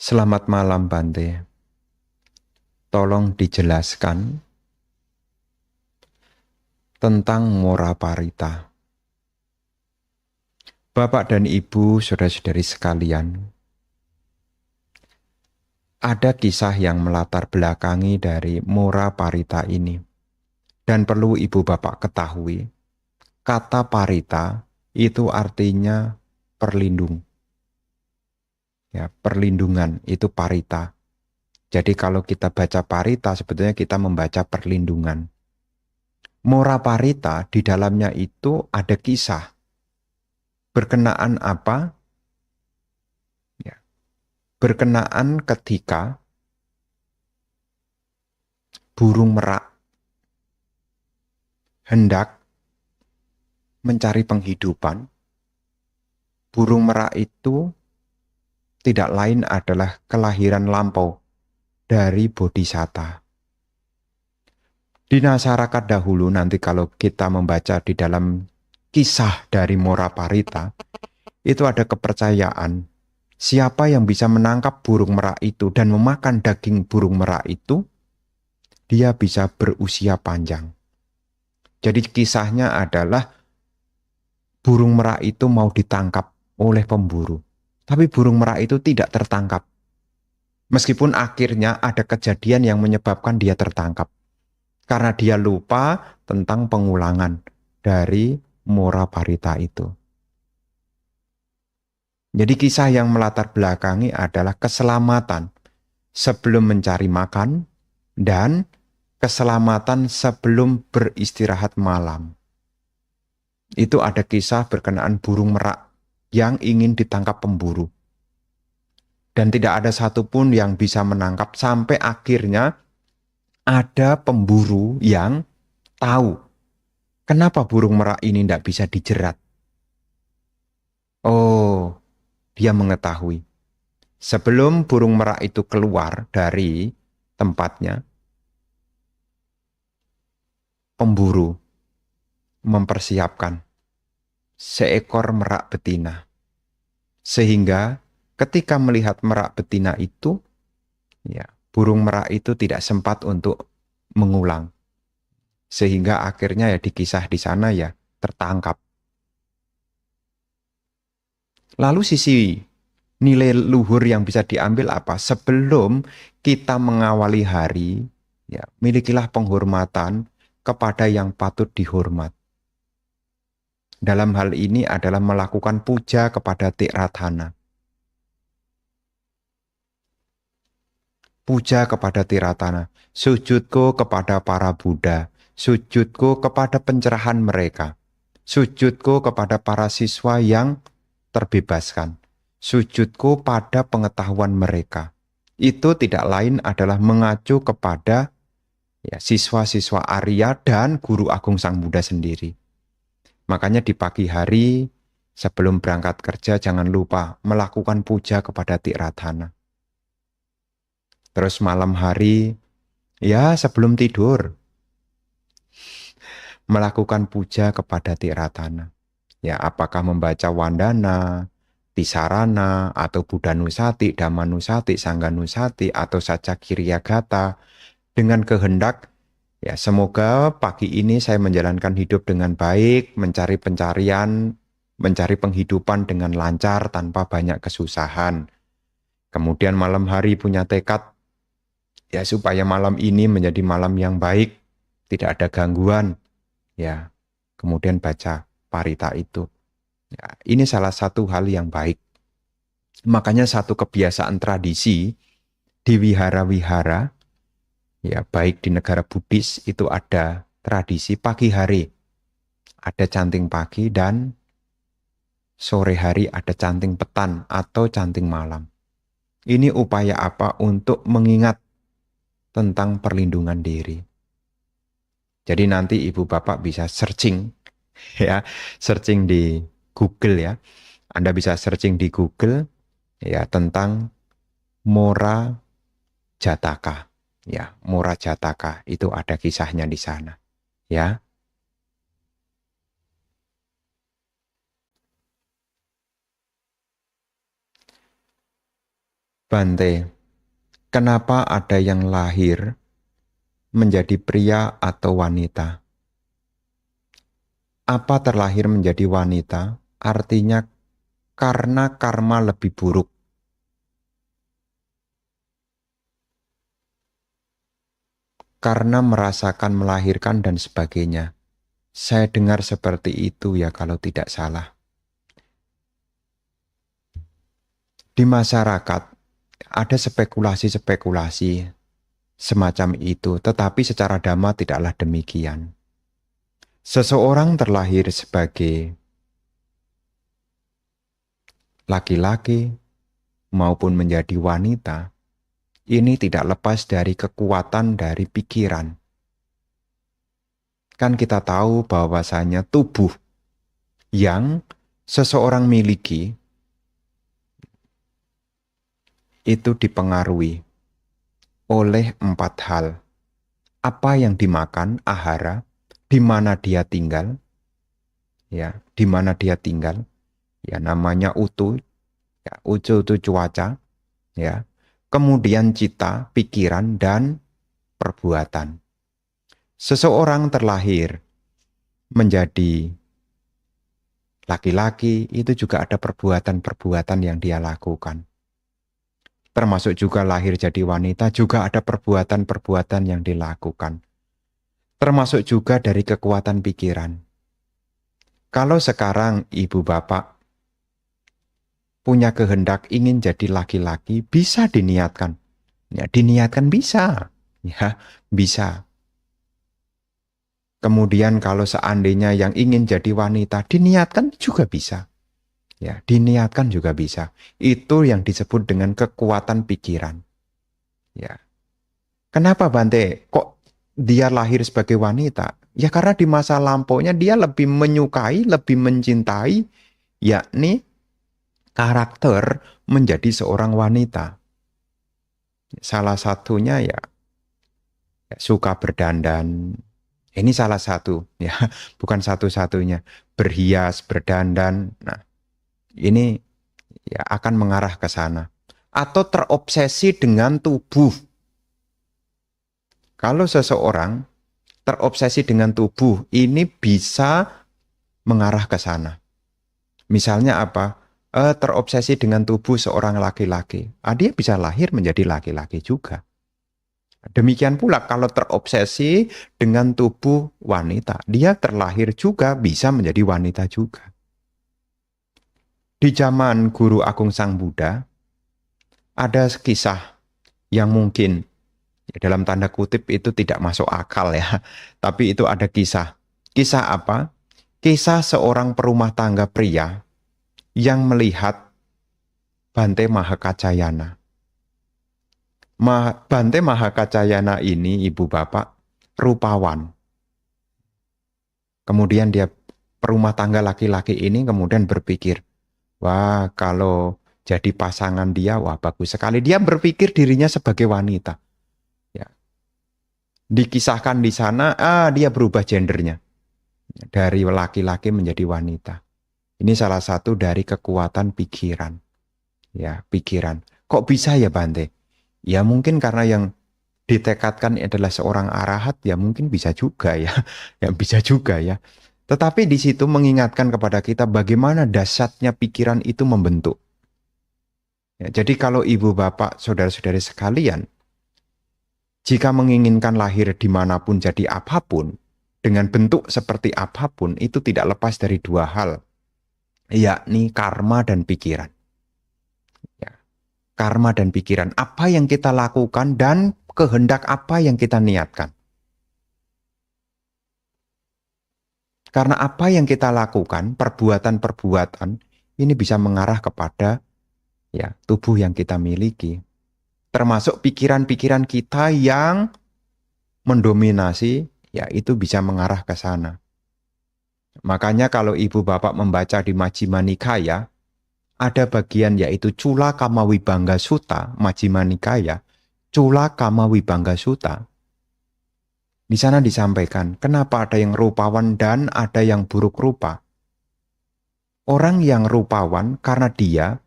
Selamat malam, Bante. Tolong dijelaskan tentang Mora Parita. Bapak dan Ibu, saudara-saudari sekalian, ada kisah yang melatar belakangi dari Mora Parita ini. Dan perlu Ibu Bapak ketahui, kata Parita itu artinya perlindung. Ya, perlindungan itu Parita. Jadi kalau kita baca Parita, sebetulnya kita membaca perlindungan. Mora Parita di dalamnya itu ada kisah. Berkenaan apa? Ya, berkenaan ketika burung merak hendak mencari penghidupan. Burung merak itu tidak lain adalah kelahiran lampau dari Bodhisatta. Di masyarakat dahulu, nanti kalau kita membaca di dalam kisah dari Mora Parita, itu ada kepercayaan siapa yang bisa menangkap burung merak itu dan memakan daging burung merak itu, dia bisa berusia panjang. Jadi kisahnya adalah burung merak itu mau ditangkap oleh pemburu. Tapi burung merak itu tidak tertangkap. Meskipun akhirnya ada kejadian yang menyebabkan dia tertangkap. Karena dia lupa tentang pengulangan dari Mora Parita itu. Jadi kisah yang melatar belakangi adalah keselamatan sebelum mencari makan dan keselamatan sebelum beristirahat malam. Itu ada kisah berkenaan burung merak yang ingin ditangkap pemburu. Dan tidak ada satupun yang bisa menangkap sampai akhirnya ada pemburu yang tahu kenapa burung merak ini tidak bisa dijerat. Oh, dia mengetahui. Sebelum burung merak itu keluar dari tempatnya, pemburu mempersiapkan seekor merak betina. Sehingga ketika melihat merak betina itu, ya, burung merak itu tidak sempat untuk mengulang. Sehingga akhirnya ya dikisah di sana ya tertangkap. Lalu sisi nilai luhur yang bisa diambil apa? Sebelum kita mengawali hari, ya, milikilah penghormatan kepada yang patut dihormat. Dalam hal ini adalah melakukan puja kepada Tiratana. Puja kepada Tiratana. Sujudku kepada para Buddha. Sujudku kepada pencerahan mereka. Sujudku kepada para siswa yang terbebaskan. Sujudku pada pengetahuan mereka. Itu tidak lain adalah mengacu kepada ya, siswa-siswa Arya dan Guru Agung Sang Buddha sendiri. Makanya di pagi hari sebelum berangkat kerja jangan lupa melakukan puja kepada Tiratana. Terus malam hari ya sebelum tidur melakukan puja kepada Tiratana. Ya, apakah membaca Wandana, Tisarana, atau Buddha Nusati, Dhamma Nusati, Sangga Nusati, atau saja Kiryagata, dengan kehendak, ya semoga pagi ini saya menjalankan hidup dengan baik, mencari pencarian, mencari penghidupan dengan lancar tanpa banyak kesusahan. Kemudian malam hari punya tekad, ya supaya malam ini menjadi malam yang baik, tidak ada gangguan, ya. Kemudian baca parita itu. Ya, ini salah satu hal yang baik. Makanya satu kebiasaan tradisi di wihara-wihara, ya baik di negara Buddhis itu ada tradisi pagi hari ada canting pagi dan sore hari ada canting petan atau canting malam. Ini upaya apa untuk mengingat tentang perlindungan diri. Jadi nanti ibu bapak bisa searching ya, searching di Google ya. Anda bisa searching di Google ya tentang Mora Jataka. Ya, Mora Jataka itu ada kisahnya di sana. Ya, Bante, kenapa ada yang lahir menjadi pria atau wanita? Apa terlahir menjadi wanita? Artinya karena karma lebih buruk. Karena merasakan melahirkan dan sebagainya. Saya dengar seperti itu ya kalau tidak salah. Di masyarakat ada spekulasi-spekulasi semacam itu, tetapi secara dhamma tidaklah demikian. Seseorang terlahir sebagai laki-laki maupun menjadi wanita, ini tidak lepas dari kekuatan dari pikiran. Kan kita tahu bahwasanya tubuh yang seseorang miliki itu dipengaruhi oleh 4 hal. Apa yang dimakan, ahara, di mana dia tinggal, ya, di mana dia tinggal, ya namanya utu, ya, ucu itu cuaca, ya. Kemudian cita, pikiran, dan perbuatan. Seseorang terlahir menjadi laki-laki, itu juga ada perbuatan-perbuatan yang dia lakukan. Termasuk juga lahir jadi wanita, juga ada perbuatan-perbuatan yang dilakukan. Termasuk juga dari kekuatan pikiran. Kalau sekarang ibu bapak punya kehendak ingin jadi laki-laki, bisa diniatkan. Ya, diniatkan bisa. Ya, bisa. Kemudian kalau seandainya yang ingin jadi wanita, diniatkan juga bisa. Ya, diniatkan juga bisa. Itu yang disebut dengan kekuatan pikiran. Ya. Kenapa Bante? Kok dia lahir sebagai wanita? Ya karena di masa lampaunya dia lebih menyukai, lebih mencintai, yakni karakter menjadi seorang wanita. Salah satunya ya, ya suka berdandan. Ini salah satu, ya, bukan satu-satunya. Berhias, berdandan. Nah, ini ya akan mengarah ke sana. Atau terobsesi dengan tubuh. Kalau seseorang terobsesi dengan tubuh, ini bisa mengarah ke sana. Misalnya apa? Terobsesi dengan tubuh seorang laki-laki. Dia bisa lahir menjadi laki-laki juga. Demikian pula kalau terobsesi dengan tubuh wanita, dia terlahir juga bisa menjadi wanita juga. Di zaman Guru Agung Sang Buddha, ada kisah yang mungkin ya, dalam tanda kutip itu tidak masuk akal ya. Tapi itu ada kisah. Kisah apa? Kisah seorang perumah tangga pria yang melihat Bante Mahakacayana. Bante Mahakacayana ini ibu bapak rupawan. Kemudian dia perumah tangga laki-laki ini kemudian berpikir, wah kalau jadi pasangan dia, wah bagus sekali. Dia berpikir dirinya sebagai wanita. Ya. Dikisahkan di sana, dia berubah gendernya. Dari laki-laki menjadi wanita. Ini salah satu dari kekuatan pikiran. Ya, pikiran. Kok bisa ya Bante? Ya mungkin karena yang ditekadkan adalah seorang arahat, ya mungkin bisa juga ya. Ya bisa juga ya. Tetapi di situ mengingatkan kepada kita bagaimana dahsyatnya pikiran itu membentuk. Ya, jadi kalau ibu bapak, saudara-saudari sekalian, jika menginginkan lahir dimanapun jadi apapun, dengan bentuk seperti apapun, itu tidak lepas dari 2 hal, yakni karma dan pikiran. Ya, karma dan pikiran, apa yang kita lakukan dan kehendak apa yang kita niatkan. Karena apa yang kita lakukan, perbuatan-perbuatan, ini bisa mengarah kepada ya tubuh yang kita miliki. Termasuk pikiran-pikiran kita yang mendominasi, ya itu bisa mengarah ke sana. Makanya kalau ibu bapak membaca di Majjhima Nikaya, ada bagian yaitu Cula Kama Vibhanga Sutta, Majjhima Nikaya, Cula Kama Vibhanga Sutta. Di sana disampaikan, kenapa ada yang rupawan dan ada yang buruk rupa. Orang yang rupawan karena dia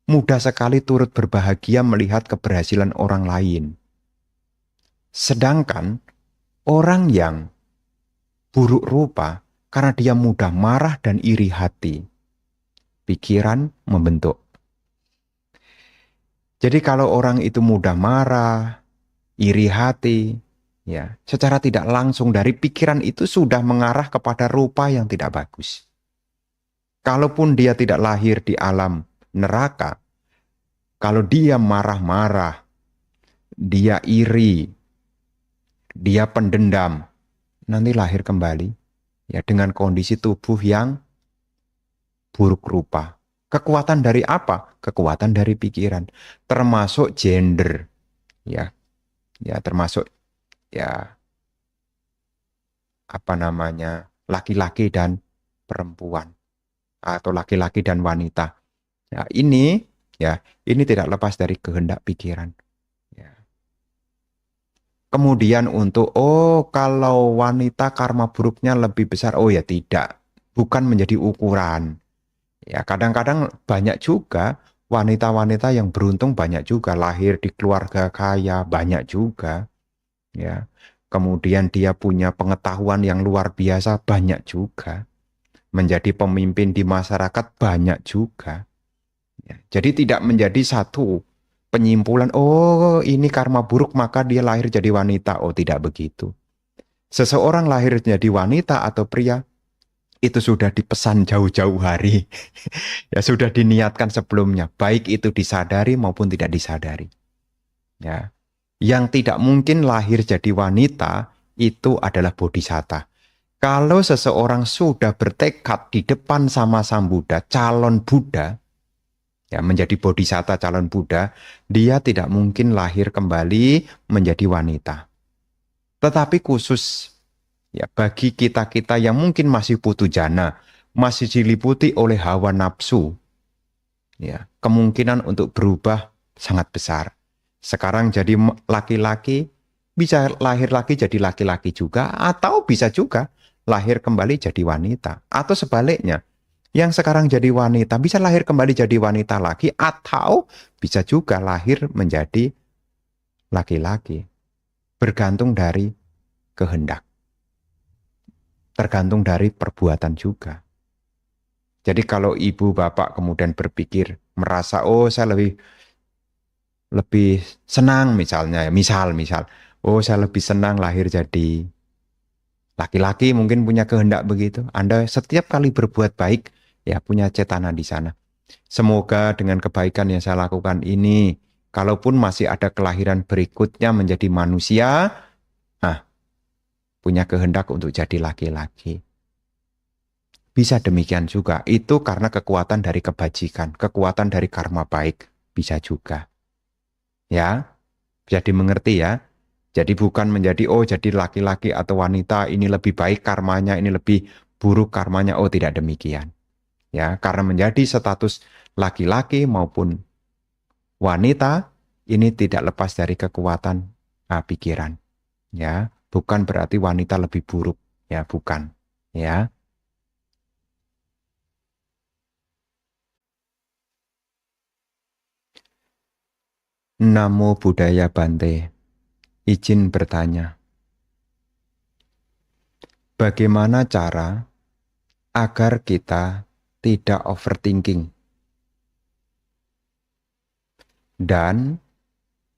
mudah sekali turut berbahagia melihat keberhasilan orang lain. Sedangkan orang yang buruk rupa, karena dia mudah marah dan iri hati, pikiran membentuk. Jadi kalau orang itu mudah marah, iri hati, ya, secara tidak langsung dari pikiran itu sudah mengarah kepada rupa yang tidak bagus. Kalaupun dia tidak lahir di alam neraka, kalau dia marah-marah, dia iri, dia pendendam, nanti lahir kembali ya dengan kondisi tubuh yang buruk rupa. Kekuatan dari apa? Kekuatan dari pikiran, termasuk gender, ya, ya termasuk ya apa namanya laki-laki dan perempuan atau laki-laki dan wanita. Ya, ini tidak lepas dari kehendak pikiran. Ya. Kemudian untuk, oh kalau wanita karma buruknya lebih besar, oh ya tidak, bukan menjadi ukuran. Ya kadang-kadang banyak juga wanita-wanita yang beruntung, banyak juga lahir di keluarga kaya, banyak juga. Ya, kemudian dia punya pengetahuan yang luar biasa, banyak juga. Menjadi pemimpin di masyarakat, banyak juga. Ya, jadi tidak menjadi satu penyimpulan, oh ini karma buruk maka dia lahir jadi wanita. Oh tidak begitu. Seseorang lahir jadi wanita atau pria, itu sudah dipesan jauh-jauh hari. Ya sudah diniatkan sebelumnya, baik itu disadari maupun tidak disadari. Ya. Yang tidak mungkin lahir jadi wanita, itu adalah bodhisatta. Kalau seseorang sudah bertekad di depan sama Sang Buddha, calon Buddha, ya menjadi bodhisatta calon Buddha, dia tidak mungkin lahir kembali menjadi wanita. Tetapi khusus ya bagi kita-kita yang mungkin masih putu jana, masih diliputi oleh hawa nafsu, ya kemungkinan untuk berubah sangat besar. Sekarang jadi laki-laki, bisa lahir lagi jadi laki-laki juga, atau bisa juga lahir kembali jadi wanita, atau sebaliknya. Yang sekarang jadi wanita bisa lahir kembali jadi wanita lagi, atau bisa juga lahir menjadi laki-laki. Bergantung dari kehendak. Tergantung dari perbuatan juga. Jadi kalau ibu bapak kemudian berpikir, merasa, oh saya lebih senang misalnya, misal, oh saya lebih senang lahir jadi laki-laki, mungkin punya kehendak begitu. Anda setiap kali berbuat baik, ya punya cetana di sana. Semoga dengan kebaikan yang saya lakukan ini, kalaupun masih ada kelahiran berikutnya menjadi manusia, nah, punya kehendak untuk jadi laki-laki. Bisa demikian juga. Itu karena kekuatan dari kebajikan, kekuatan dari karma baik. Bisa juga. Ya, bisa dimengerti ya. Jadi bukan menjadi, oh jadi laki-laki atau wanita ini lebih baik karmanya, ini lebih buruk karmanya. Oh tidak demikian. Ya, karena menjadi status laki-laki maupun wanita, ini tidak lepas dari kekuatan pikiran. Ya, bukan berarti wanita lebih buruk. Ya, bukan. Ya. Namo Buddhaya Bante. Izin bertanya, bagaimana cara agar kita tidak overthinking? Dan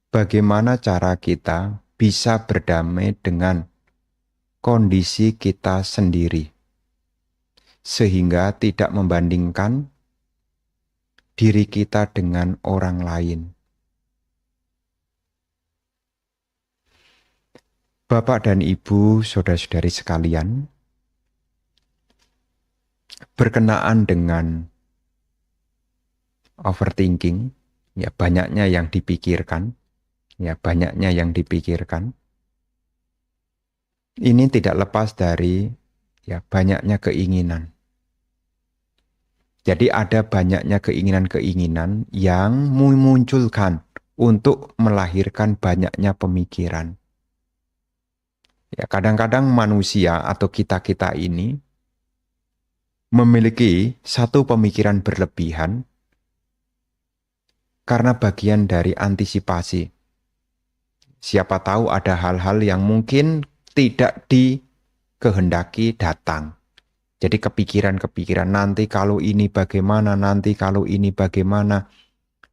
bagaimana cara kita bisa berdamai dengan kondisi kita sendiri, sehingga tidak membandingkan diri kita dengan orang lain? Bapak dan Ibu, saudara-saudari sekalian, berkenaan dengan overthinking, ya banyaknya yang dipikirkan, ini tidak lepas dari ya banyaknya keinginan. Jadi ada banyaknya keinginan-keinginan yang memunculkan untuk melahirkan banyaknya pemikiran. Ya, kadang-kadang manusia atau kita-kita ini memiliki satu pemikiran berlebihan Karena bagian dari antisipasi. Siapa tahu ada hal-hal yang mungkin tidak dikehendaki datang. Jadi kepikiran-kepikiran nanti kalau ini bagaimana, nanti kalau ini bagaimana.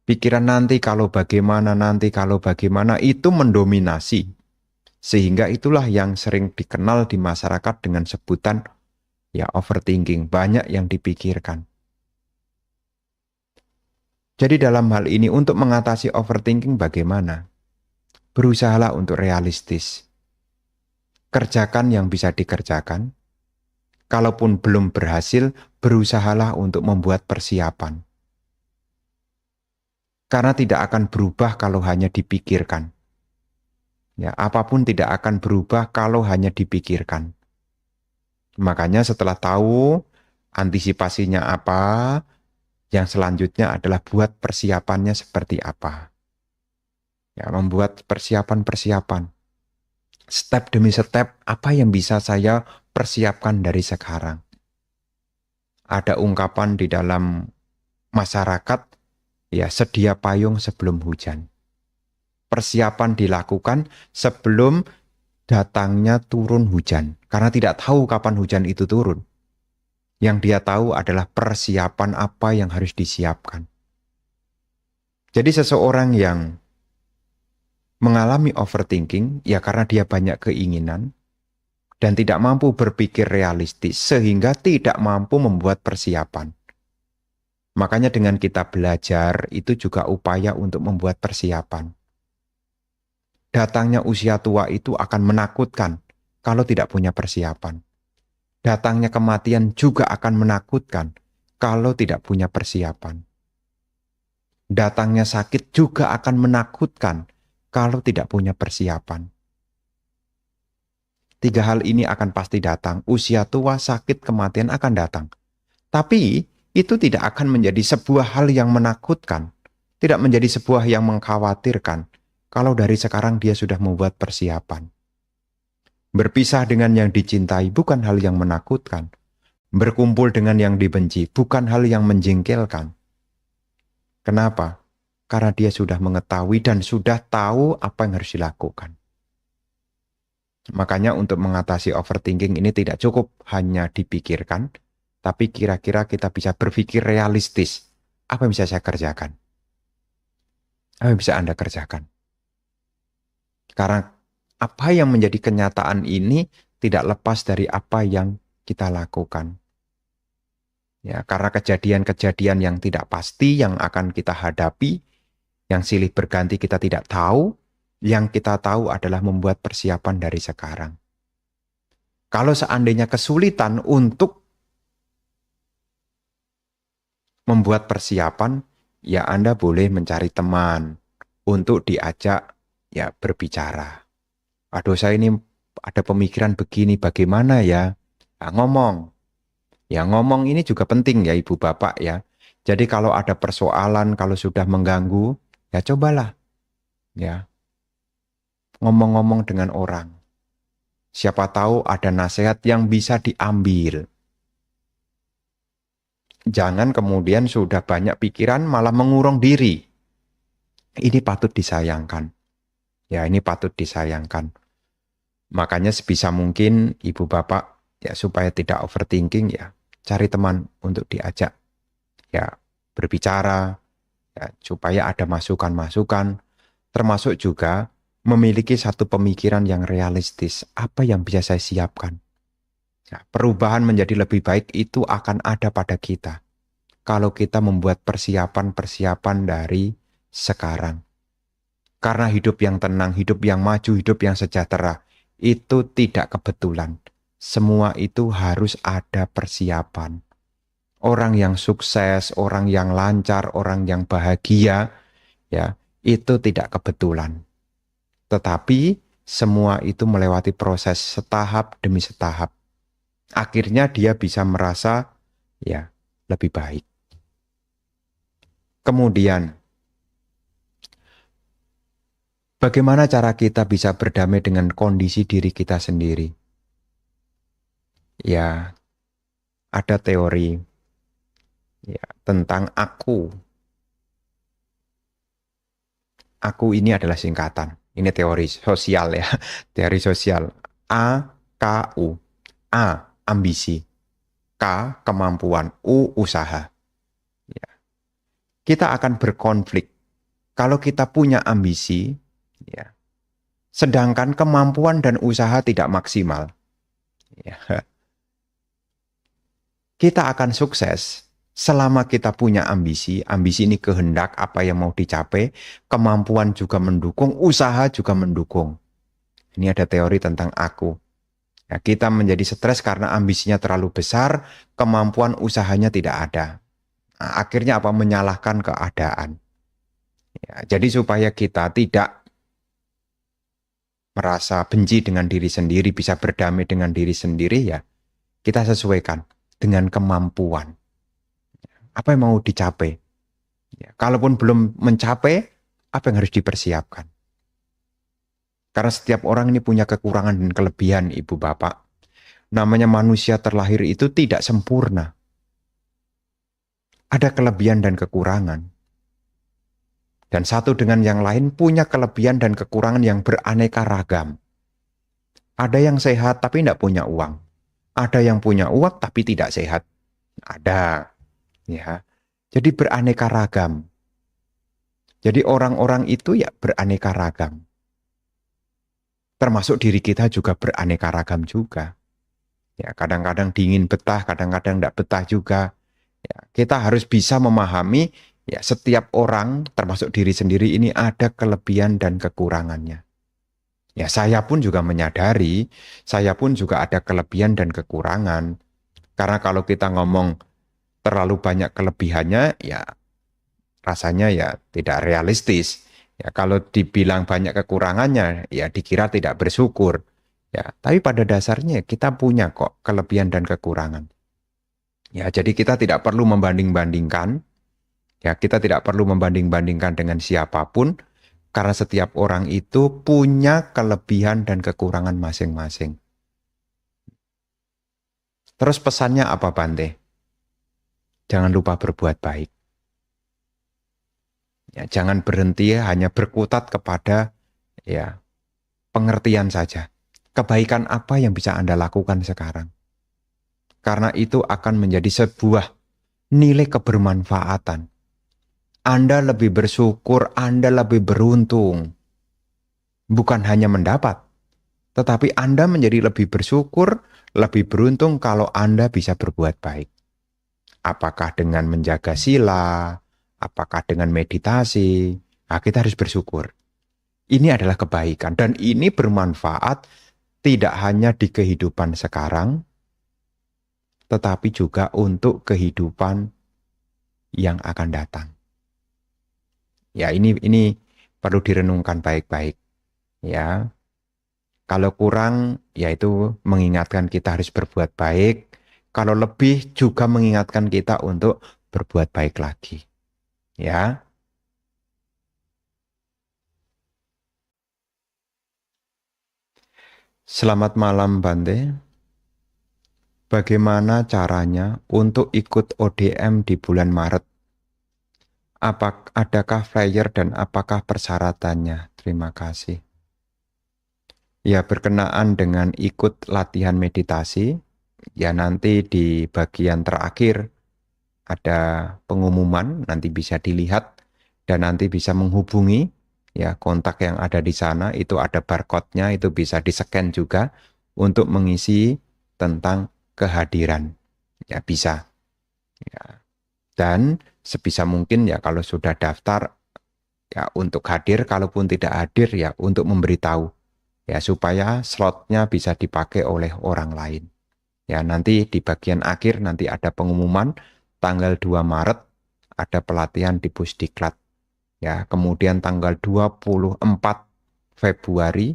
Pikiran nanti kalau bagaimana itu mendominasi. Sehingga itulah yang sering dikenal di masyarakat dengan sebutan ya overthinking. Banyak yang dipikirkan. Jadi dalam hal ini untuk mengatasi overthinking bagaimana? Berusahalah untuk realistis. Kerjakan yang bisa dikerjakan. Kalaupun belum berhasil, berusahalah untuk membuat persiapan. Karena tidak akan berubah kalau hanya dipikirkan. Ya, apapun tidak akan berubah kalau hanya dipikirkan. Makanya setelah tahu antisipasinya apa, yang selanjutnya adalah buat persiapannya seperti apa. Ya, membuat persiapan-persiapan. Step demi step, apa yang bisa saya persiapkan dari sekarang. Ada ungkapan di dalam masyarakat, ya sedia payung sebelum hujan. Persiapan dilakukan sebelum datangnya turun hujan. Karena tidak tahu kapan hujan itu turun. Yang dia tahu adalah persiapan apa yang harus disiapkan. Jadi seseorang yang mengalami overthinking, ya karena dia banyak keinginan, dan tidak mampu berpikir realistis, sehingga tidak mampu membuat persiapan. Makanya dengan kita belajar, itu juga upaya untuk membuat persiapan. Datangnya usia tua itu akan menakutkan kalau tidak punya persiapan. Datangnya kematian juga akan menakutkan kalau tidak punya persiapan. Datangnya sakit juga akan menakutkan kalau tidak punya persiapan. Tiga hal ini akan pasti datang. Usia tua, sakit, kematian akan datang. Tapi itu tidak akan menjadi sebuah hal yang menakutkan. Tidak menjadi sebuah yang mengkhawatirkan. Kalau dari sekarang dia sudah membuat persiapan. Berpisah dengan yang dicintai bukan hal yang menakutkan. Berkumpul dengan yang dibenci bukan hal yang menjengkelkan. Kenapa? Karena dia sudah mengetahui dan sudah tahu apa yang harus dilakukan. Makanya untuk mengatasi overthinking ini tidak cukup hanya dipikirkan, tapi kira-kira kita bisa berpikir realistis. Apa yang bisa saya kerjakan? Apa yang bisa Anda kerjakan? Karena apa yang menjadi kenyataan ini tidak lepas dari apa yang kita lakukan. Ya, karena kejadian-kejadian yang tidak pasti yang akan kita hadapi, yang silih berganti kita tidak tahu, yang kita tahu adalah membuat persiapan dari sekarang. Kalau seandainya kesulitan untuk membuat persiapan, ya Anda boleh mencari teman untuk diajak ya berbicara. Aduh, saya ini ada pemikiran begini, bagaimana ya? Nah, ngomong. Ya ngomong ini juga penting ya Ibu Bapak ya. Jadi kalau ada persoalan, kalau sudah mengganggu, ya cobalah ya ngomong-ngomong dengan orang. Siapa tahu ada nasihat yang bisa diambil. Jangan kemudian sudah banyak pikiran malah mengurung diri. Ini patut disayangkan. Ya, ini patut disayangkan. Makanya sebisa mungkin Ibu Bapak ya supaya tidak overthinking ya, cari teman untuk diajak ya berbicara ya supaya ada masukan-masukan, termasuk juga memiliki satu pemikiran yang realistis. Apa yang bisa saya siapkan? Ya, perubahan menjadi lebih baik itu akan ada pada kita kalau kita membuat persiapan-persiapan dari sekarang. Karena hidup yang tenang, hidup yang maju, hidup yang sejahtera, itu tidak kebetulan. Semua itu harus ada persiapan. Orang yang sukses, orang yang lancar, orang yang bahagia, ya, itu tidak kebetulan. Tetapi semua itu melewati proses setahap demi setahap. Akhirnya dia bisa merasa ya lebih baik. Kemudian bagaimana cara kita bisa berdamai dengan kondisi diri kita sendiri? Ya, ada teori ya tentang aku. Aku ini adalah singkatan. Ini teori sosial ya. Teori sosial. A, K, U. A, ambisi. K, kemampuan. U, usaha. Ya. Kita akan berkonflik. Kalau kita punya ambisi, ya, sedangkan kemampuan dan usaha tidak maksimal, ya, kita akan sukses selama kita punya ambisi. Ambisi ini kehendak apa yang mau dicapai, kemampuan juga mendukung, usaha juga mendukung. Ini ada teori tentang aku. Ya, kita menjadi stres karena ambisinya terlalu besar, kemampuan usahanya tidak ada. Nah, akhirnya apa? Menyalahkan keadaan. Ya, jadi supaya kita tidak merasa benci dengan diri sendiri, bisa berdamai dengan diri sendiri, ya kita sesuaikan dengan kemampuan. Apa yang mau dicapai? Ya, kalaupun belum mencapai, apa yang harus dipersiapkan? Karena setiap orang ini punya kekurangan dan kelebihan, Ibu Bapak. Namanya manusia terlahir itu tidak sempurna. Ada kelebihan dan kekurangan. Dan satu dengan yang lain punya kelebihan dan kekurangan yang beraneka ragam. Ada yang sehat tapi tidak punya uang. Ada yang punya uang tapi tidak sehat. Ada. Ya. Jadi beraneka ragam. Jadi orang-orang itu ya beraneka ragam. Termasuk diri kita juga beraneka ragam juga. Ya, kadang-kadang dingin betah, kadang-kadang tidak betah juga. Ya, kita harus bisa memahami ya setiap orang termasuk diri sendiri ini ada kelebihan dan kekurangannya. Ya, saya pun juga menyadari, saya pun juga ada kelebihan dan kekurangan. Karena kalau kita ngomong terlalu banyak kelebihannya, ya rasanya ya tidak realistis. Ya, kalau dibilang banyak kekurangannya, ya dikira tidak bersyukur. Ya, tapi pada dasarnya kita punya kok kelebihan dan kekurangan. Ya, jadi kita tidak perlu membanding-bandingkan. Ya, kita tidak perlu membanding-bandingkan dengan siapapun karena setiap orang itu punya kelebihan dan kekurangan masing-masing. Terus pesannya apa, Bante? Jangan lupa berbuat baik. Ya, jangan berhenti hanya berkutat kepada ya pengertian saja. Kebaikan apa yang bisa Anda lakukan sekarang? Karena itu akan menjadi sebuah nilai kebermanfaatan. Anda lebih bersyukur, Anda lebih beruntung. Bukan hanya mendapat, tetapi Anda menjadi lebih bersyukur, lebih beruntung kalau Anda bisa berbuat baik. Apakah dengan menjaga sila, apakah dengan meditasi, nah, kita harus bersyukur. Ini adalah kebaikan dan ini bermanfaat tidak hanya di kehidupan sekarang, tetapi juga untuk kehidupan yang akan datang. Ya, ini perlu direnungkan baik-baik. Ya, kalau kurang, yaitu mengingatkan kita harus berbuat baik. Kalau lebih, juga mengingatkan kita untuk berbuat baik lagi. Ya, selamat malam, Bante. Bagaimana caranya untuk ikut ODM di bulan Maret? Adakah flyer dan apakah persyaratannya? Terima kasih. Ya, berkenaan dengan ikut latihan meditasi, ya nanti di bagian terakhir ada pengumuman, nanti bisa dilihat dan nanti bisa menghubungi ya kontak yang ada di sana, itu ada barcode-nya, itu bisa di-scan juga untuk mengisi tentang kehadiran. Ya, bisa. Ya. Dan sebisa mungkin ya kalau sudah daftar ya untuk hadir, kalaupun tidak hadir ya untuk memberitahu ya supaya slotnya bisa dipakai oleh orang lain. Ya, nanti di bagian akhir nanti ada pengumuman tanggal 2 Maret ada pelatihan di Pusdiklat. Ya, kemudian tanggal 24 Februari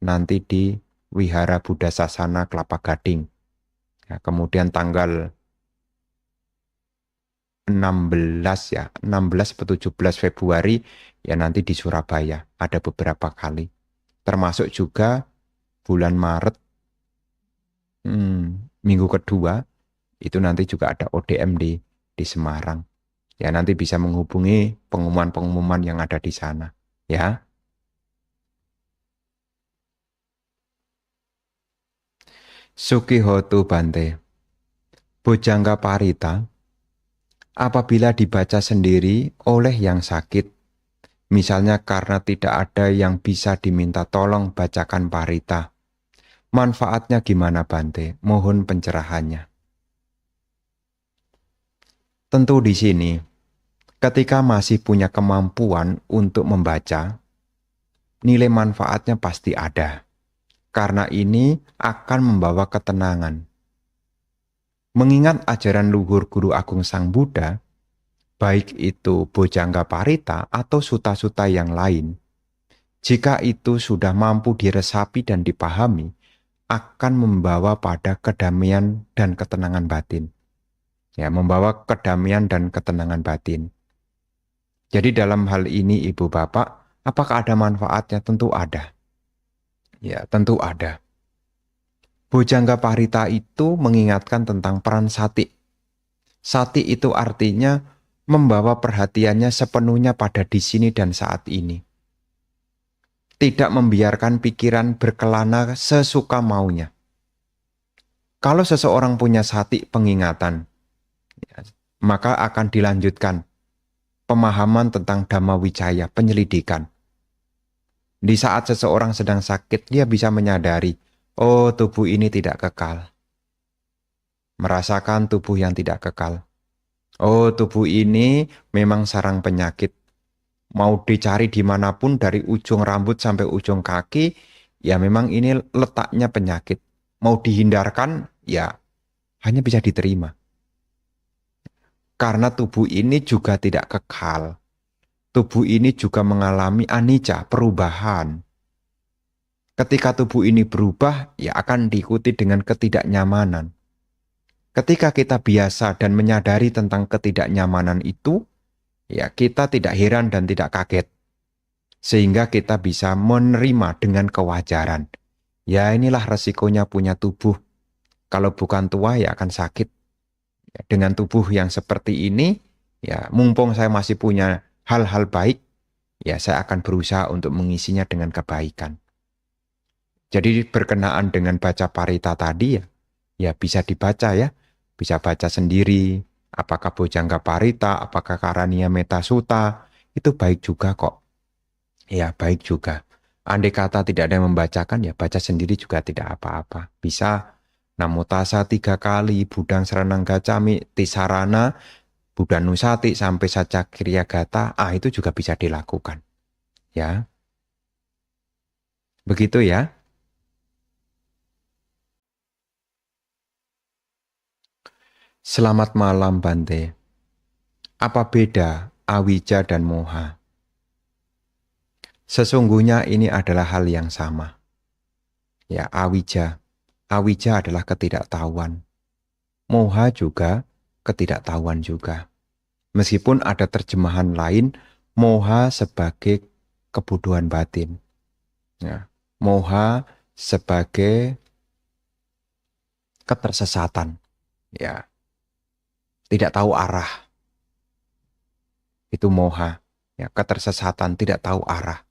nanti di Wihara Buddha Sasana Kelapa Gading. Ya, kemudian tanggal 16 ya, 16 atau 17 Februari ya nanti di Surabaya ada beberapa kali. Termasuk juga bulan Maret minggu kedua itu nanti juga ada ODM di Semarang. Ya nanti bisa menghubungi pengumuman-pengumuman yang ada di sana. Ya. Sukihotu Bante. Bojangga Parita apabila dibaca sendiri oleh yang sakit, misalnya karena tidak ada yang bisa diminta tolong bacakan parita. Manfaatnya gimana Bante? Mohon pencerahannya. Tentu di sini, ketika masih punya kemampuan untuk membaca, nilai manfaatnya pasti ada. Karena ini akan membawa ketenangan. Mengingat ajaran luhur Guru Agung Sang Buddha, baik itu Bojangga Parita atau suta-suta yang lain, jika itu sudah mampu diresapi dan dipahami, akan membawa pada kedamaian dan ketenangan batin. Ya, membawa kedamaian dan ketenangan batin. Jadi dalam hal ini Ibu Bapak, apakah ada manfaatnya? Tentu ada. Ya, tentu ada. Bojangga Parita itu mengingatkan tentang peran sati. Sati itu artinya membawa perhatiannya sepenuhnya pada di sini dan saat ini. Tidak membiarkan pikiran berkelana sesuka maunya. Kalau seseorang punya sati pengingatan, ya, maka akan dilanjutkan pemahaman tentang Dhamma Wicaya, penyelidikan. Di saat seseorang sedang sakit, dia bisa menyadari, oh tubuh ini tidak kekal. Merasakan tubuh yang tidak kekal. Oh tubuh ini memang sarang penyakit. Mau dicari dimanapun dari ujung rambut sampai ujung kaki, ya memang ini letaknya penyakit. Mau dihindarkan, ya hanya bisa diterima. Karena tubuh ini juga tidak kekal. Tubuh ini juga mengalami anicca, perubahan. Ketika tubuh ini berubah, ya akan diikuti dengan ketidaknyamanan. Ketika kita biasa dan menyadari tentang ketidaknyamanan itu, ya kita tidak heran dan tidak kaget. Sehingga kita bisa menerima dengan kewajaran. Ya inilah resikonya punya tubuh. Kalau bukan tua ya akan sakit. Ya, dengan tubuh yang seperti ini, ya mumpung saya masih punya hal-hal baik, ya saya akan berusaha untuk mengisinya dengan kebaikan. Jadi berkenaan dengan baca parita tadi ya bisa dibaca ya. Bisa baca sendiri, apakah Bojangga Parita, apakah Karania Metasuta, itu baik juga kok. Ya baik juga. Andai kata tidak ada yang membacakan, ya baca sendiri juga tidak apa-apa. Bisa Namo Tassa 3 kali, Budang Saranang Gacchami, Tisarana, Buddhanusati sampai Saca Kiryagata, itu juga bisa dilakukan. Ya, begitu ya. Selamat malam Bante. Apa beda awija dan moha? Sesungguhnya ini adalah hal yang sama. Ya, awija. Awija adalah ketidaktahuan. Moha juga ketidaktahuan juga. Meskipun ada terjemahan lain, moha sebagai kebodohan batin. Ya. Moha sebagai ketersesatan. Ya. Tidak tahu arah. Itu moha. Ya, ketersesatan, tidak tahu arah.